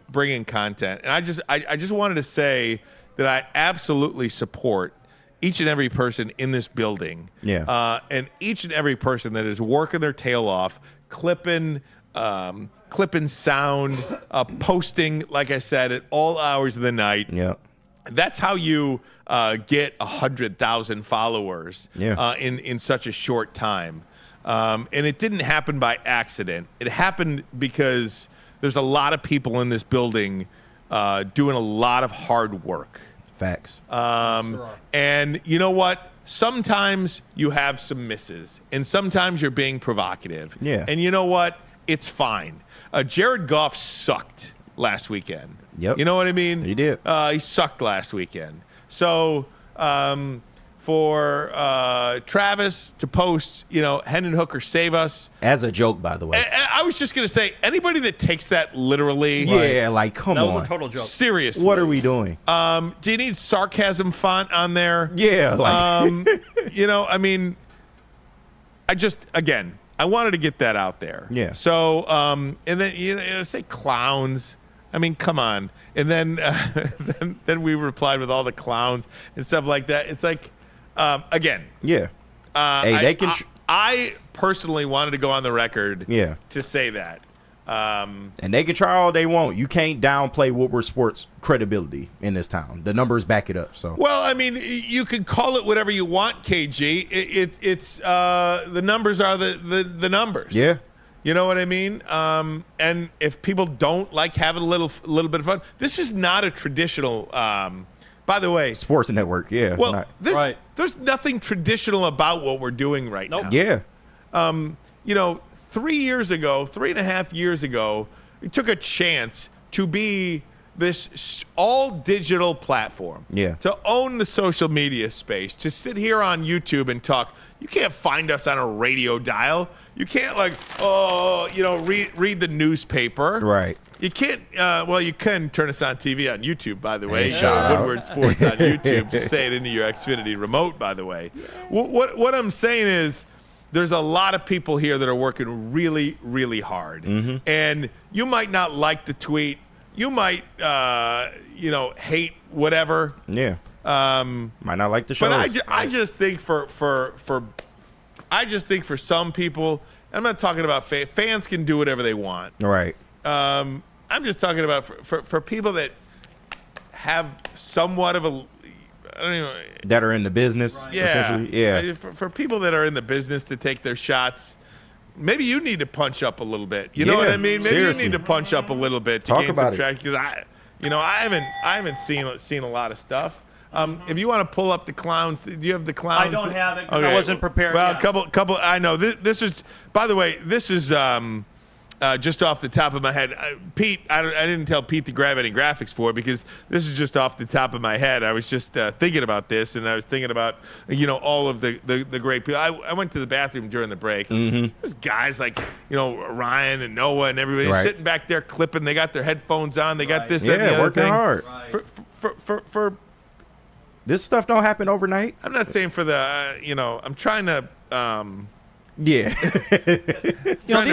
bringing content. And I just wanted to say that I absolutely support each and every person in this building, and each and every person that is working their tail off, clipping sound, posting, like I said, at all hours of the night. Yeah. That's how you get 100,000 followers in such a short time. And it didn't happen by accident. It happened because there's a lot of people in this building doing a lot of hard work. Facts. And you know what? Sometimes you have some misses, and sometimes you're being provocative. Yeah. And you know what? It's fine. Jared Goff sucked last weekend. Yep. You know what I mean? He did. He sucked last weekend. So for Travis to post, Hendon Hooker save us. As a joke, by the way. I was just going to say, anybody that takes that literally. Yeah, like, come on. That was a total joke. Seriously. What are we doing? Do you need sarcasm font on there? Yeah. Like. I mean, I wanted to get that out there. Yeah. So, and then, say clowns. I mean, come on. And then then we replied with all the clowns and stuff like that. It's like, again. Yeah. Hey, I personally wanted to go on the record to say that. And they can try all they want. You can't downplay Woodward Sports' credibility in this town. The numbers back it up. So. Well, I mean, you can call it whatever you want, KG. It's the numbers are the numbers. Yeah. You know what I mean? And if people don't like having a little bit of fun, this is not a traditional. By the way, sports network. Yeah. Well, there's nothing traditional about what we're doing right now. Yeah. 3 years ago, 3.5 years ago, we took a chance to be this all digital platform. Yeah. To own the social media space, to sit here on YouTube and talk. You can't find us on a radio dial. You can't read the newspaper. Right. You can't. You can turn us on TV on YouTube, by the way. Hey, Woodward Sports on YouTube. Just say it into your Xfinity remote, by the way. What I'm saying is, there's a lot of people here that are working really, really hard, and you might not like the tweet. You might, hate whatever. Yeah. Might not like the show. But I just think for some people, I'm not talking about fans can do whatever they want. Right. I'm just talking about for people that have somewhat of a, I don't know, that are in the business. Yeah. Essentially. Yeah. For people that are in the business to take their shots. Maybe you need to punch up a little bit. You know what I mean? Maybe seriously. you need to punch up a little bit to Talk gain about some traction. Because I haven't seen a lot of stuff. If you want to pull up the clowns, do you have the clowns? I don't have it because I wasn't prepared. Well, a couple. I know this is. By the way, this is just off the top of my head, Pete, I didn't tell Pete to grab any graphics for it because this is just off the top of my head. I was just thinking about this, and I was thinking about, all of the great people. I went to the bathroom during the break. There's guys like, Ryan and Noah and everybody sitting back there clipping. They got their headphones on. They got this, that, and the other working thing. hard. For this stuff don't happen overnight. I'm not saying for the, I'm trying to, trying these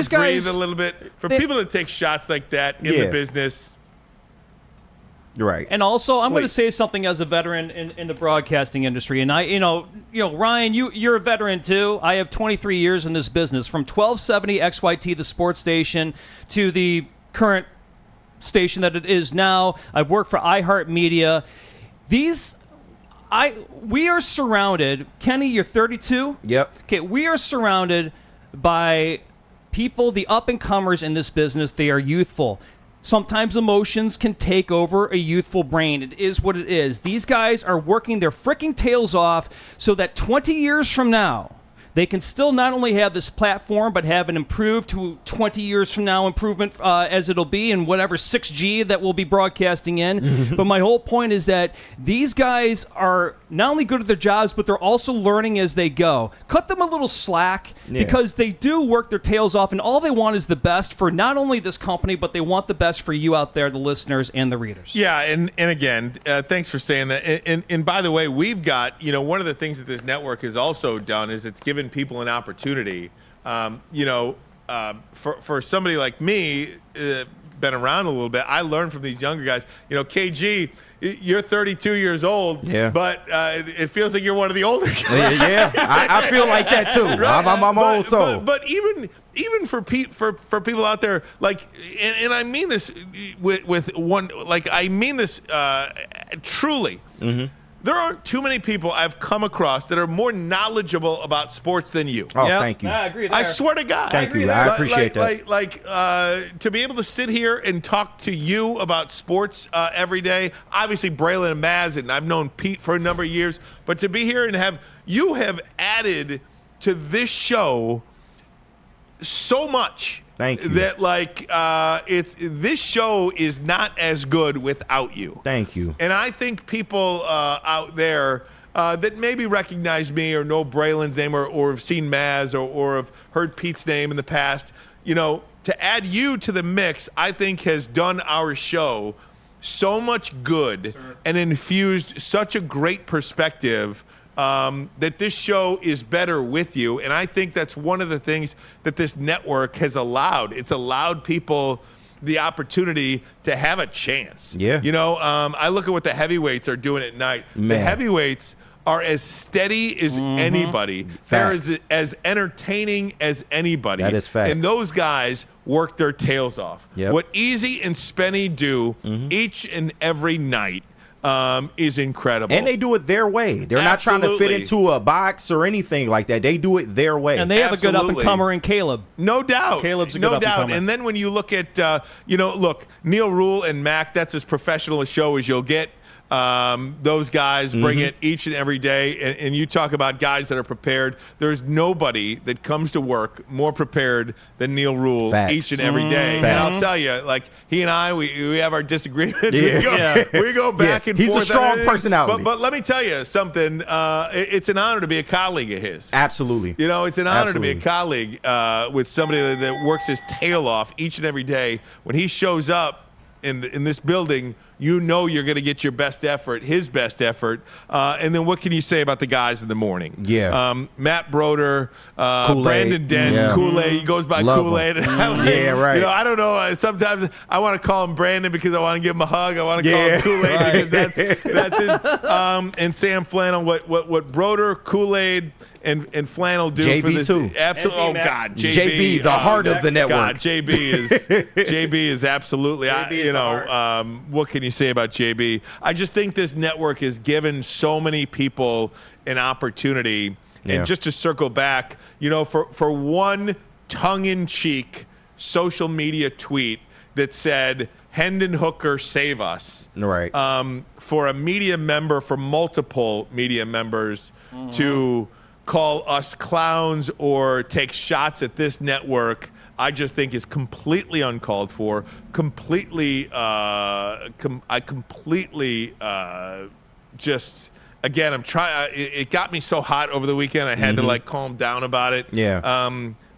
to breathe a little bit. For people that take shots like that in the business. Right. And also, I'm going to say something as a veteran in the broadcasting industry. And Ryan, you're a veteran too. I have 23 years in this business, from 1270 XYT, the sports station, to the current station that it is now. I've worked for iHeartMedia. We are surrounded. Kenny, you're 32? Yep. Okay, we are surrounded by people, the up-and-comers in this business. They are youthful. Sometimes emotions can take over a youthful brain. It is what it is. These guys are working their freaking tails off so that 20 years from now, they can still not only have this platform, but have an improved to 20 years from now improvement as it'll be in whatever 6G that we'll be broadcasting in. But my whole point is that these guys are not only good at their jobs, but they're also learning as they go. Cut them a little slack because they do work their tails off, and all they want is the best for not only this company, but they want the best for you out there, the listeners and the readers. Yeah, and again, thanks for saying that. And by the way, we've got, one of the things that this network has also done is it's given people an opportunity. For somebody like me, been around a little bit, I learned from these younger guys. KG, you're 32 years old, but it feels like you're one of the older guys. I feel like that too. Right? I'm old soul. But even for people out there, like, and I mean this with one, like, I mean this truly. There aren't too many people I've come across that are more knowledgeable about sports than you. Oh, thank you. I agree there. I swear to God. Thank you. I appreciate that. To be able to sit here and talk to you about sports every day. Obviously, Braylon and Maz, and I've known Pete for a number of years. But to be here and have added to this show so much. Thank you. That this show is not as good without you. Thank you. And I think people out there that maybe recognize me or know Braylon's name or have seen Maz or have heard Pete's name in the past, to add you to the mix, I think has done our show so much good and infused such a great perspective that this show is better with you. And I think that's one of the things that this network has allowed. It's allowed people the opportunity to have a chance. Yeah. I look at what the heavyweights are doing at night. Man. The heavyweights are as steady as anybody. They're as entertaining as anybody. That is fact. And those guys work their tails off. Yep. What Easy and Spenny do each and every night is incredible. And they do it their way. They're not trying to fit into a box or anything like that. They do it their way. And they have a good up-and-comer in Caleb. No doubt. Caleb's a good up-and-comer. And then when you look at, look, Neil Rule and Mac, that's as professional a show as you'll get. Those guys bring it each and every day, and you talk about guys that are prepared. There's nobody that comes to work more prepared than Neil Rule each and every day. And I'll tell you, like, he and I, we have our disagreements. We go back and forth. He's a strong personality. But let me tell you something. It's an honor to be a colleague of his. Absolutely. It's an honor to be a colleague with somebody that works his tail off each and every day. When he shows up in this building, you're going to get your best effort, his best effort. And then what can you say about the guys in the morning? Yeah. Matt Broder, Brandon Dent, Kool-Aid. He goes by Kool-Aid. Yeah, right. I don't know. Sometimes I want to call him Brandon because I want to give him a hug. I want to call him Kool-Aid because that's his. And Sam Flannel, what Broder, Kool-Aid, and Flannel do JB for this. Too. Absolutely. Oh, God. JB, the heart of the network. God, JB is absolutely. What can you say about JB? I just think this network has given so many people an opportunity. And just to circle back, for one tongue-in-cheek social media tweet that said, Hendon Hooker, save us. Right. For a media member, for multiple media members to call us clowns or take shots at this network, I just think is completely uncalled for, completely, just, again, I'm trying, it got me so hot over the weekend, I had to like calm down about it. Yeah.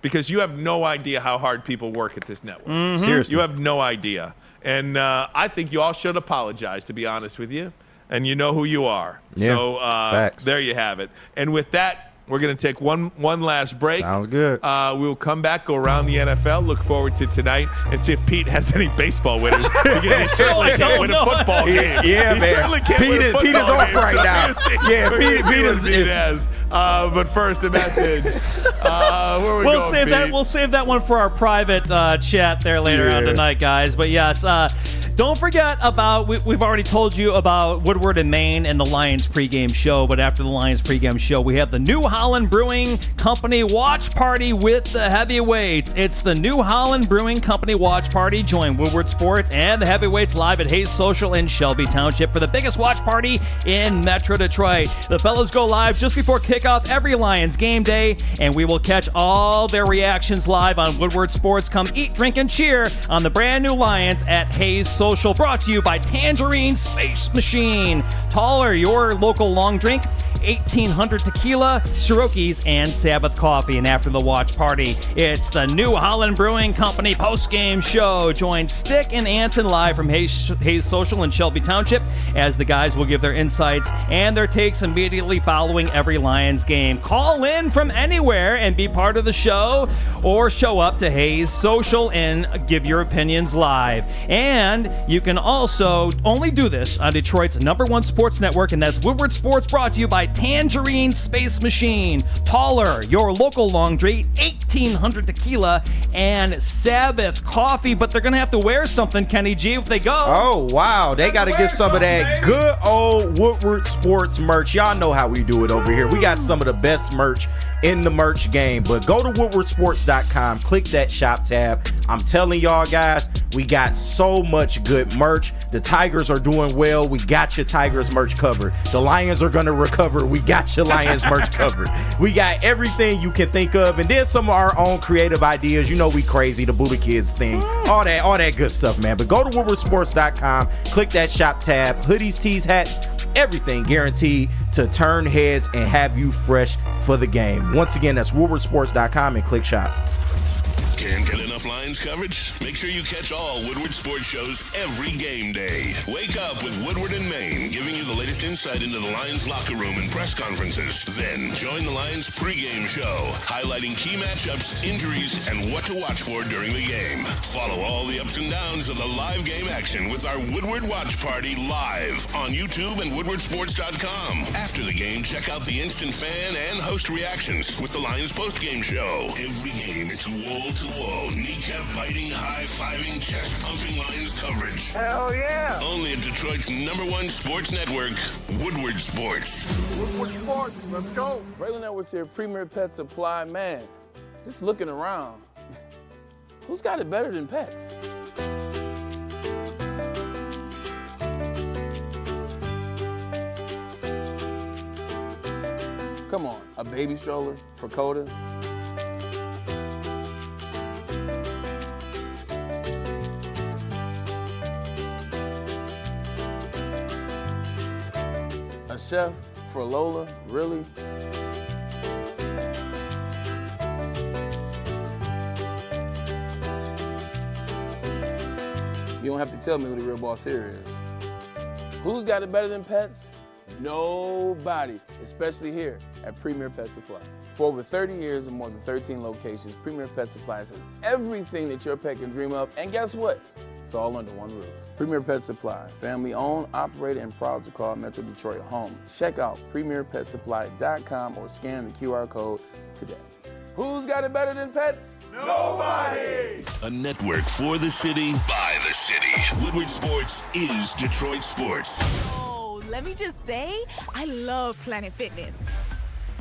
Because you have no idea how hard people work at this network. Seriously. You have no idea. And I think you all should apologize, to be honest with you. And you know who you are. Yeah. So there you have it. And with that, we're going to take one last break. Sounds good. We'll come back, go around the NFL, look forward to tonight, and see if Pete has any baseball with us. Because he certainly can't win a football game. Yeah, he man. certainly can't win a football Pete is off game. right now. Yeah, Pete is. But first, a message. Where we going, Pete? We'll save that one for our private chat there later on tonight, guys. But yes, don't forget about we've already told you about Woodward and Maine and the Lions pregame show. But after the Lions pregame show, we have the New Holland Brewing Company watch party with the heavyweights. It's the New Holland Brewing Company watch party. Join Woodward Sports and the heavyweights live at Hayes Social in Shelby Township for the biggest watch party in Metro Detroit. The fellows go live just before kickoff every Lions game day, and we will catch all their reactions live on Woodward Sports. Come eat, drink, and cheer on the brand new Lions at Hayes Social. Brought to you by Tangerine Space Machine. Taller, your local long drink. 1800 Tequila, Cherokee, and Sabbath Coffee. And after the watch party, it's the New Holland Brewing Company post-game show. Join Stick and Anson live from Hayes Social in Shelby Township as the guys will give their insights and their takes immediately following every Lions game. Call in from anywhere and be part of the show, or show up to Hayes Social and give your opinions live. And you can also only do this on Detroit's #1 sports network, and that's Woodward Sports, brought to you by Tangerine Space Machine. Taller, your local long drink, 1800 Tequila, and Sabbath Coffee. But they're going to have to wear something, Kenny G, if they go. Oh, wow. They got to get some of that good old Woodward Sports merch. Y'all know how we do it over here. We got some of the best merch in the merch game. But go to woodwardsports.com, click that shop tab. I'm telling y'all guys, we got so much good merch. The Tigers are doing well. We got your Tigers merch covered. The Lions are going to recover. We got your Lions merch covered. We got everything you can think of, and then some of our own creative ideas. You know we crazy, the Buddha Kids thing, all that good stuff, man. But go to woodwardsports.com, click that shop tab. Hoodies, tees, hats, everything guaranteed to turn heads and have you fresh for the game. Once again, that's woodwardsports.com and click shop. Can't get enough Lions coverage? Make sure you catch all Woodward sports shows every game day. Wake up with Woodward and Maine, giving you the latest insight into the Lions locker room and press conferences. Then join the Lions pregame show, highlighting key matchups, injuries, and what to watch for during the game. Follow all the ups and downs of the live game action with our Woodward Watch Party live on YouTube and woodwardsports.com. After the game, check out the instant fan and host reactions with the Lions postgame show. Every game, it's wall-to-wall, kneecap-biting, high-fiving, chest-pumping Lions coverage. Hell yeah! Only at Detroit's #1 sports network, Woodward Sports. Woodward Sports, let's go. Braylon Edwards here, Premier Pet Supply. Man, just looking around, who's got it better than pets? Come on, a baby stroller for Coda? A chef for Lola? Really? You don't have to tell me who the real boss here is. Who's got it better than pets? Nobody, especially here at Premier Pet Supply. For over 30 years and more than 13 locations, Premier Pet Supply has everything that your pet can dream of, and guess what? It's all under one roof. Premier Pet Supply, family owned, operated, and proud to call Metro Detroit home. Check out premierpetsupply.com or scan the QR code today. Who's got it better than pets? Nobody! A network for the city, by the city. Woodward Sports is Detroit Sports. Oh, let me just say, I love Planet Fitness.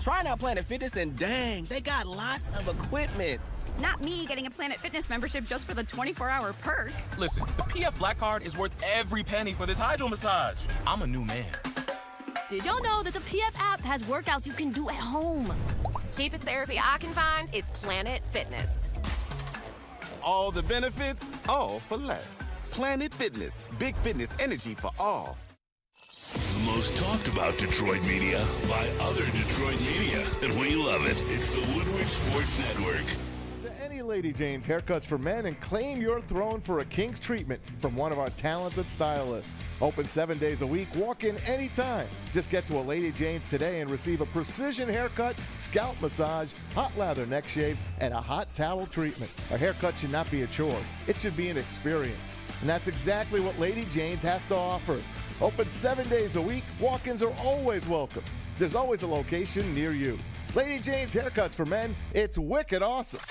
Try out Planet Fitness and dang, they got lots of equipment. Not me getting a Planet Fitness membership just for the 24-hour perk. Listen, the PF Black Card is worth every penny for this hydro massage. I'm a new man. Did y'all know that the PF app has workouts you can do at home? Cheapest therapy I can find is Planet Fitness. All the benefits, all for less. Planet Fitness, big fitness energy for all. The most talked about Detroit media by other Detroit media, and we love it. It's the Woodward Sports Network. Any Lady Jane's haircuts for men, and claim your throne for a king's treatment from one of our talented stylists. Open 7 days a week. Walk in anytime. Just get to a Lady Jane's today and receive a precision haircut, scalp massage, hot lather neck shave, and a hot towel treatment. A haircut should not be a chore. It should be an experience. And that's exactly what Lady Jane's has to offer. Open 7 days a week. Walk-ins are always welcome. There's always a location near you. Lady Jane's haircuts for men. It's wicked awesome.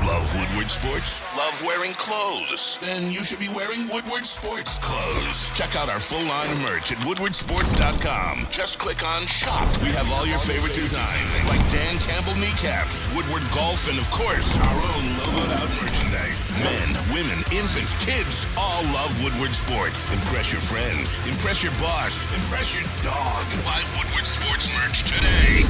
Love Woodward Sports? Love wearing clothes? Then you should be wearing Woodward Sports clothes. Check out our full line of merch at woodwardsports.com. Just click on Shop. We have all your favorite designs, like Dan Campbell kneecaps, Woodward Golf, and of course, our own logoed out merchandise. Men, women, infants, kids all love Woodward Sports. Impress your friends. Impress your boss. Impress your dog. Buy Woodward Sports merch today.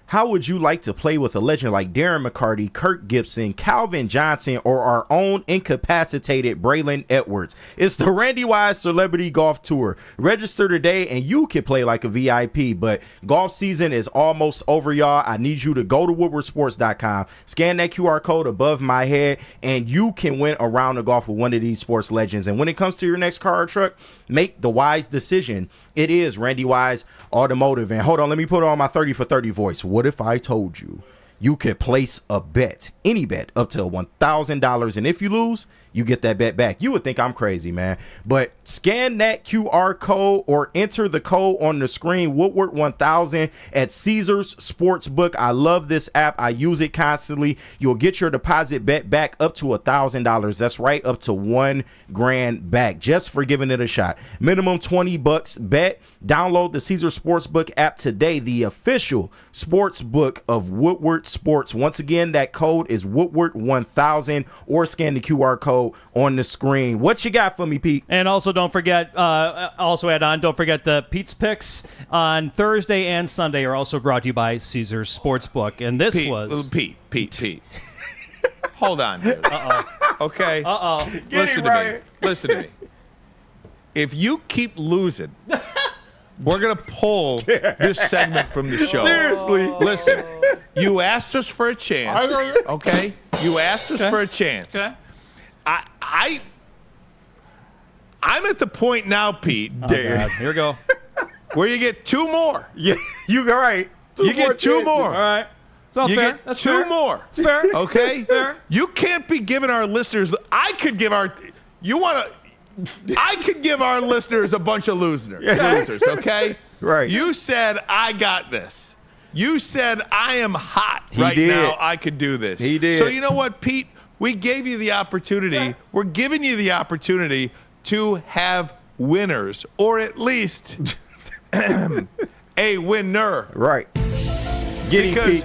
How would you like to play with a legend like Darren McCarty, Kirk Gibson, Calvin Johnson, or our own incapacitated Braylon Edwards? It's the Randy Wise Celebrity Golf Tour. Register today and you can play like a VIP, but golf season is almost over, y'all. I need you to go to woodwardsports.com, scan that QR code above my head, and you can win a round of golf with one of these sports legends. And when it comes to your next car or truck, make the wise decision. It is Randy Wise Automotive. And hold on, let me put on my 30 for 30 voice. What if I told you you could place a bet, any bet, up to $1,000, and if you lose, you get that bet back? You would think I'm crazy, man. But scan that QR code or enter the code on the screen, Woodward 1000 at Caesars Sportsbook. I love this app. I use it constantly. You'll get your deposit bet back up to $1,000. That's right, up to $1,000 back just for giving it a shot. Minimum $20 bet. Download the Caesars Sportsbook app today, the official sportsbook of Woodward Sports. Once again, that code is Woodward 1000, or scan the QR code on the screen. What you got for me, Pete? And also don't forget, don't forget the Pete's Picks on Thursday and Sunday are also brought to you by Caesars Sportsbook. And this was Pete. Hold on, dude. Okay. Listen to me. If you keep losing, we're going to pull this segment from the show. Seriously. Listen, you asked us for a chance. Okay? You asked us for a chance. Okay. I'm at the point now, Pete, God. Here we go. where you get two more. Yeah, you're right. You get two more. All right. That's fair. Get two more. It's fair. Okay? Fair. You can't be giving our listeners. I could give our listeners a bunch of losers, okay? Right. You said, I got this. You said, I am hot now. I could do this. He did. So you know what, Pete? We gave you the opportunity. We're giving you the opportunity to have winners, or at least a winner. Right. Because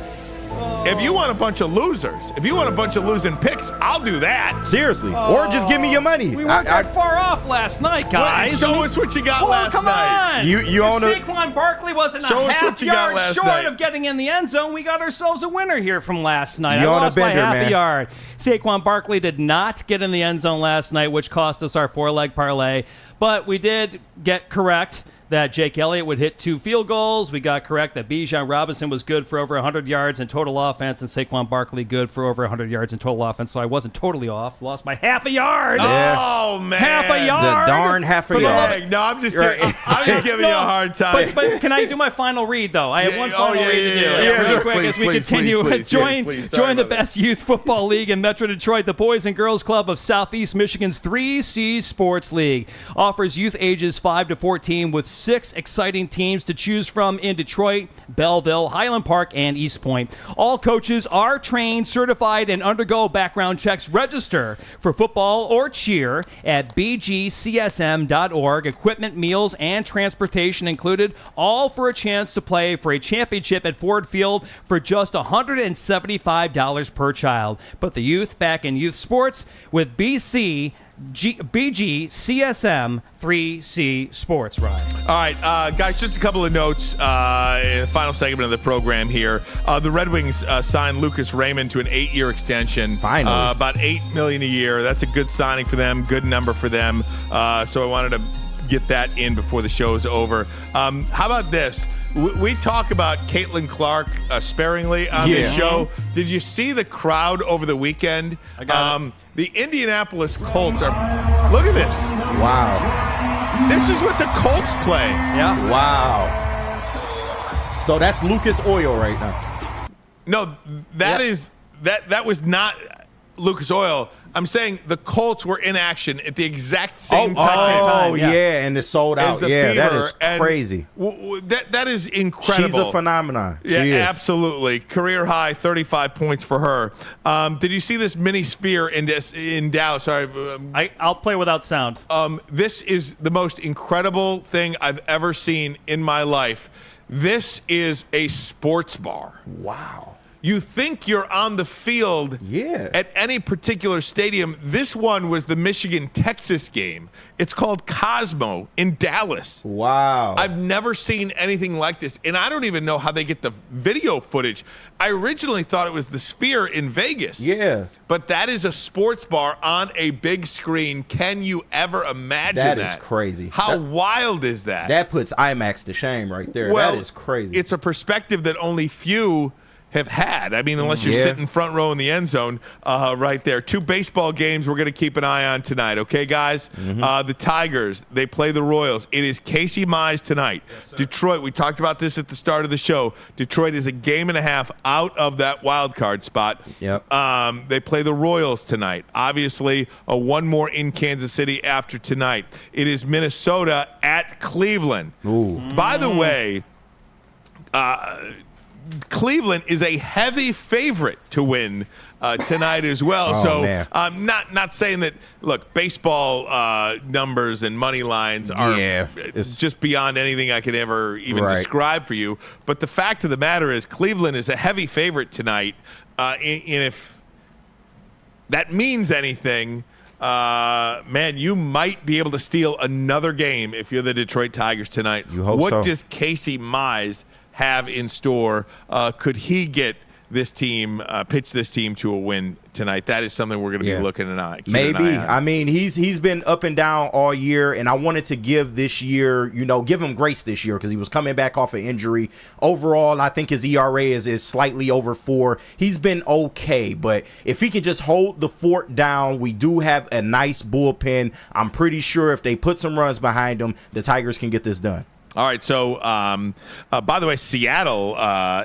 if you want a bunch of losers, if you want a bunch of losing picks, I'll do that. Seriously. Or just give me your money. We weren't that far off last night, guys. Show us what you got last come night. on. You own it. Saquon Barkley wasn't a half yard short of getting in the end zone. We got ourselves a winner here from last night. You I own lost a bender, by half man. a yard. Saquon Barkley did not get in the end zone last night, which cost us our 4-leg parlay. But we did get correct that Jake Elliott would hit 2 field goals. We got correct that Bijan Robinson was good for over 100 yards in total offense, and Saquon Barkley good for over 100 yards in total offense. So I wasn't totally off. Lost by half a yard. Oh, man. Half a yard. The darn half a yard. No, I'm just kidding. I'm just giving you a hard time. But can I do my final read, though? I have one final read to do. Really quick as we continue. Join the best youth football league in Metro Detroit. The Boys and Girls Club of Southeast Michigan's 3C Sports League offers youth ages 5 to 14 with 6 exciting teams to choose from in Detroit, Belleville, Highland Park, and East Point. All coaches are trained, certified, and undergo background checks. Register for football or cheer at bgcsm.org. Equipment, meals, and transportation included, all for a chance to play for a championship at Ford Field for just $175 per child. Put the youth back in youth sports with BC BG CSM 3C Sports, Ryan. All right, guys, just a couple of notes in the final segment of the program here. The Red Wings signed Lucas Raymond to an 8-year extension. Finally. About $8 million a year. That's a good signing for them, good number for them. So I wanted to get that in before the show is over. How about this? We talk about Caitlin Clark sparingly on this show. Did you see the crowd over the weekend? I got the Indianapolis Colts are. Look at this. Wow. This is what the Colts play. Yeah. Wow. So that's Lucas Oil right now. No, that was not Lucas Oil. I'm saying the Colts were in action at the exact same time. Oh, yeah, and it's sold out. Yeah, that is crazy. That is incredible. She's a phenomenon. Yeah, she is. Absolutely. Career high, 35 points for her. Did you see this mini sphere in Dallas? Sorry, I'll play without sound. This is the most incredible thing I've ever seen in my life. This is a sports bar. Wow. You think you're on the field at any particular stadium. This one was the Michigan-Texas game. It's called Cosmo in Dallas. Wow. I've never seen anything like this, and I don't even know how they get the video footage. I originally thought it was the Sphere in Vegas. Yeah. But that is a sports bar on a big screen. Can you ever imagine that? That is crazy. How wild is that? That puts IMAX to shame right there. Well, that is crazy. It's a perspective that only few have had. I mean, unless you're sitting front row in the end zone right there. 2 baseball games we're going to keep an eye on tonight. Okay, guys? The Tigers, they play the Royals. It is Casey Mize tonight. Yes, Detroit, we talked about this at the start of the show. Detroit is a game and a half out of that wild card spot. Yep. They play the Royals tonight. Obviously, one more in Kansas City after tonight. It is Minnesota at Cleveland. Ooh. By the way, Cleveland is a heavy favorite to win tonight as well. I'm not saying that. Look, baseball numbers and money lines are it's just beyond anything I could ever even describe for you. But the fact of the matter is, Cleveland is a heavy favorite tonight. And if that means anything, man, you might be able to steal another game if you're the Detroit Tigers tonight. You hope what so. does Casey Mize have in store? Could he get this team, pitch this team to a win tonight? That is something we're going to be looking at. Maybe. I mean, he's been up and down all year, and I wanted to give this year, give him grace this year because he was coming back off an injury. Overall, I think his ERA is slightly over 4. He's been okay, but if he can just hold the fort down, we do have a nice bullpen. I'm pretty sure if they put some runs behind him, the Tigers can get this done. All right, so by the way, Seattle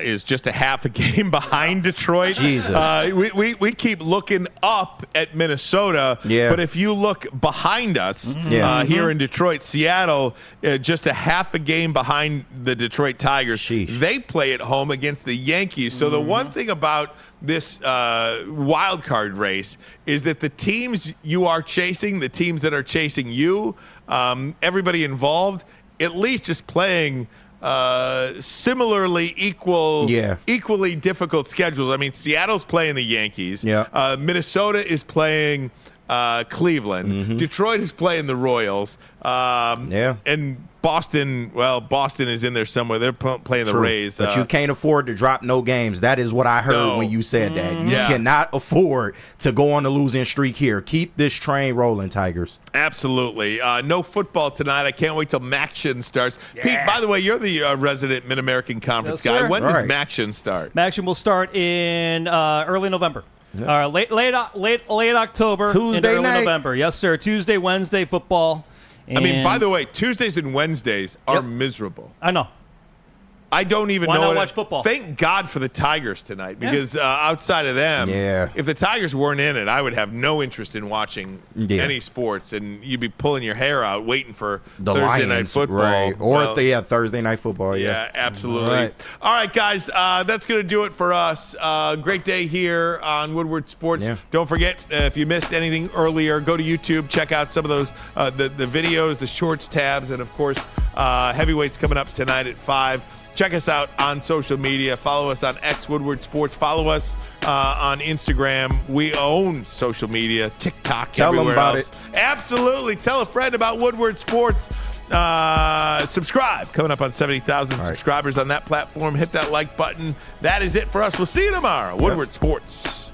is just a half a game behind Detroit. Jesus. We keep looking up at Minnesota, but if you look behind us here in Detroit, Seattle just a half a game behind the Detroit Tigers. Sheesh. They play at home against the Yankees. So the one thing about this wild card race is that the teams you are chasing, the teams that are chasing you, everybody involved, at least just playing similarly equally difficult schedules. I mean, Seattle's playing the Yankees. Minnesota is playing Cleveland. Detroit is playing the Royals. And Boston, Boston is in there somewhere. They're playing the Rays. But you can't afford to drop no games. That is what I heard when you said that. You cannot afford to go on a losing streak here. Keep this train rolling, Tigers. Absolutely. No football tonight. I can't wait till MACtion starts. Pete, by the way, you're the resident Mid-American Conference guy. Sir. When does MACtion start? MACtion will start in early November. Late October Tuesday into early night. November. Yes, sir. Tuesday, Wednesday football. I mean, by the way, Tuesdays and Wednesdays are miserable. I know. I don't even Why know. not watch football? Thank God for the Tigers tonight, because outside of them, if the Tigers weren't in it, I would have no interest in watching any sports, and you'd be pulling your hair out waiting for The Thursday Lions, night football. right? Or Thursday night football. Yeah, absolutely. All right, guys, that's going to do it for us. Great day here on Woodward Sports. Don't forget, if you missed anything earlier, go to YouTube, check out some of those the videos, the shorts tabs, and of course, heavyweights coming up tonight at 5. Check us out on social media. Follow us on X Woodward Sports. Follow us on Instagram. We own social media, TikTok, Tell everywhere them about else. it. Absolutely. Tell a friend about Woodward Sports. Subscribe. Coming up on 70,000 subscribers on that platform. Hit that like button. That is it for us. We'll see you tomorrow. Woodward Sports.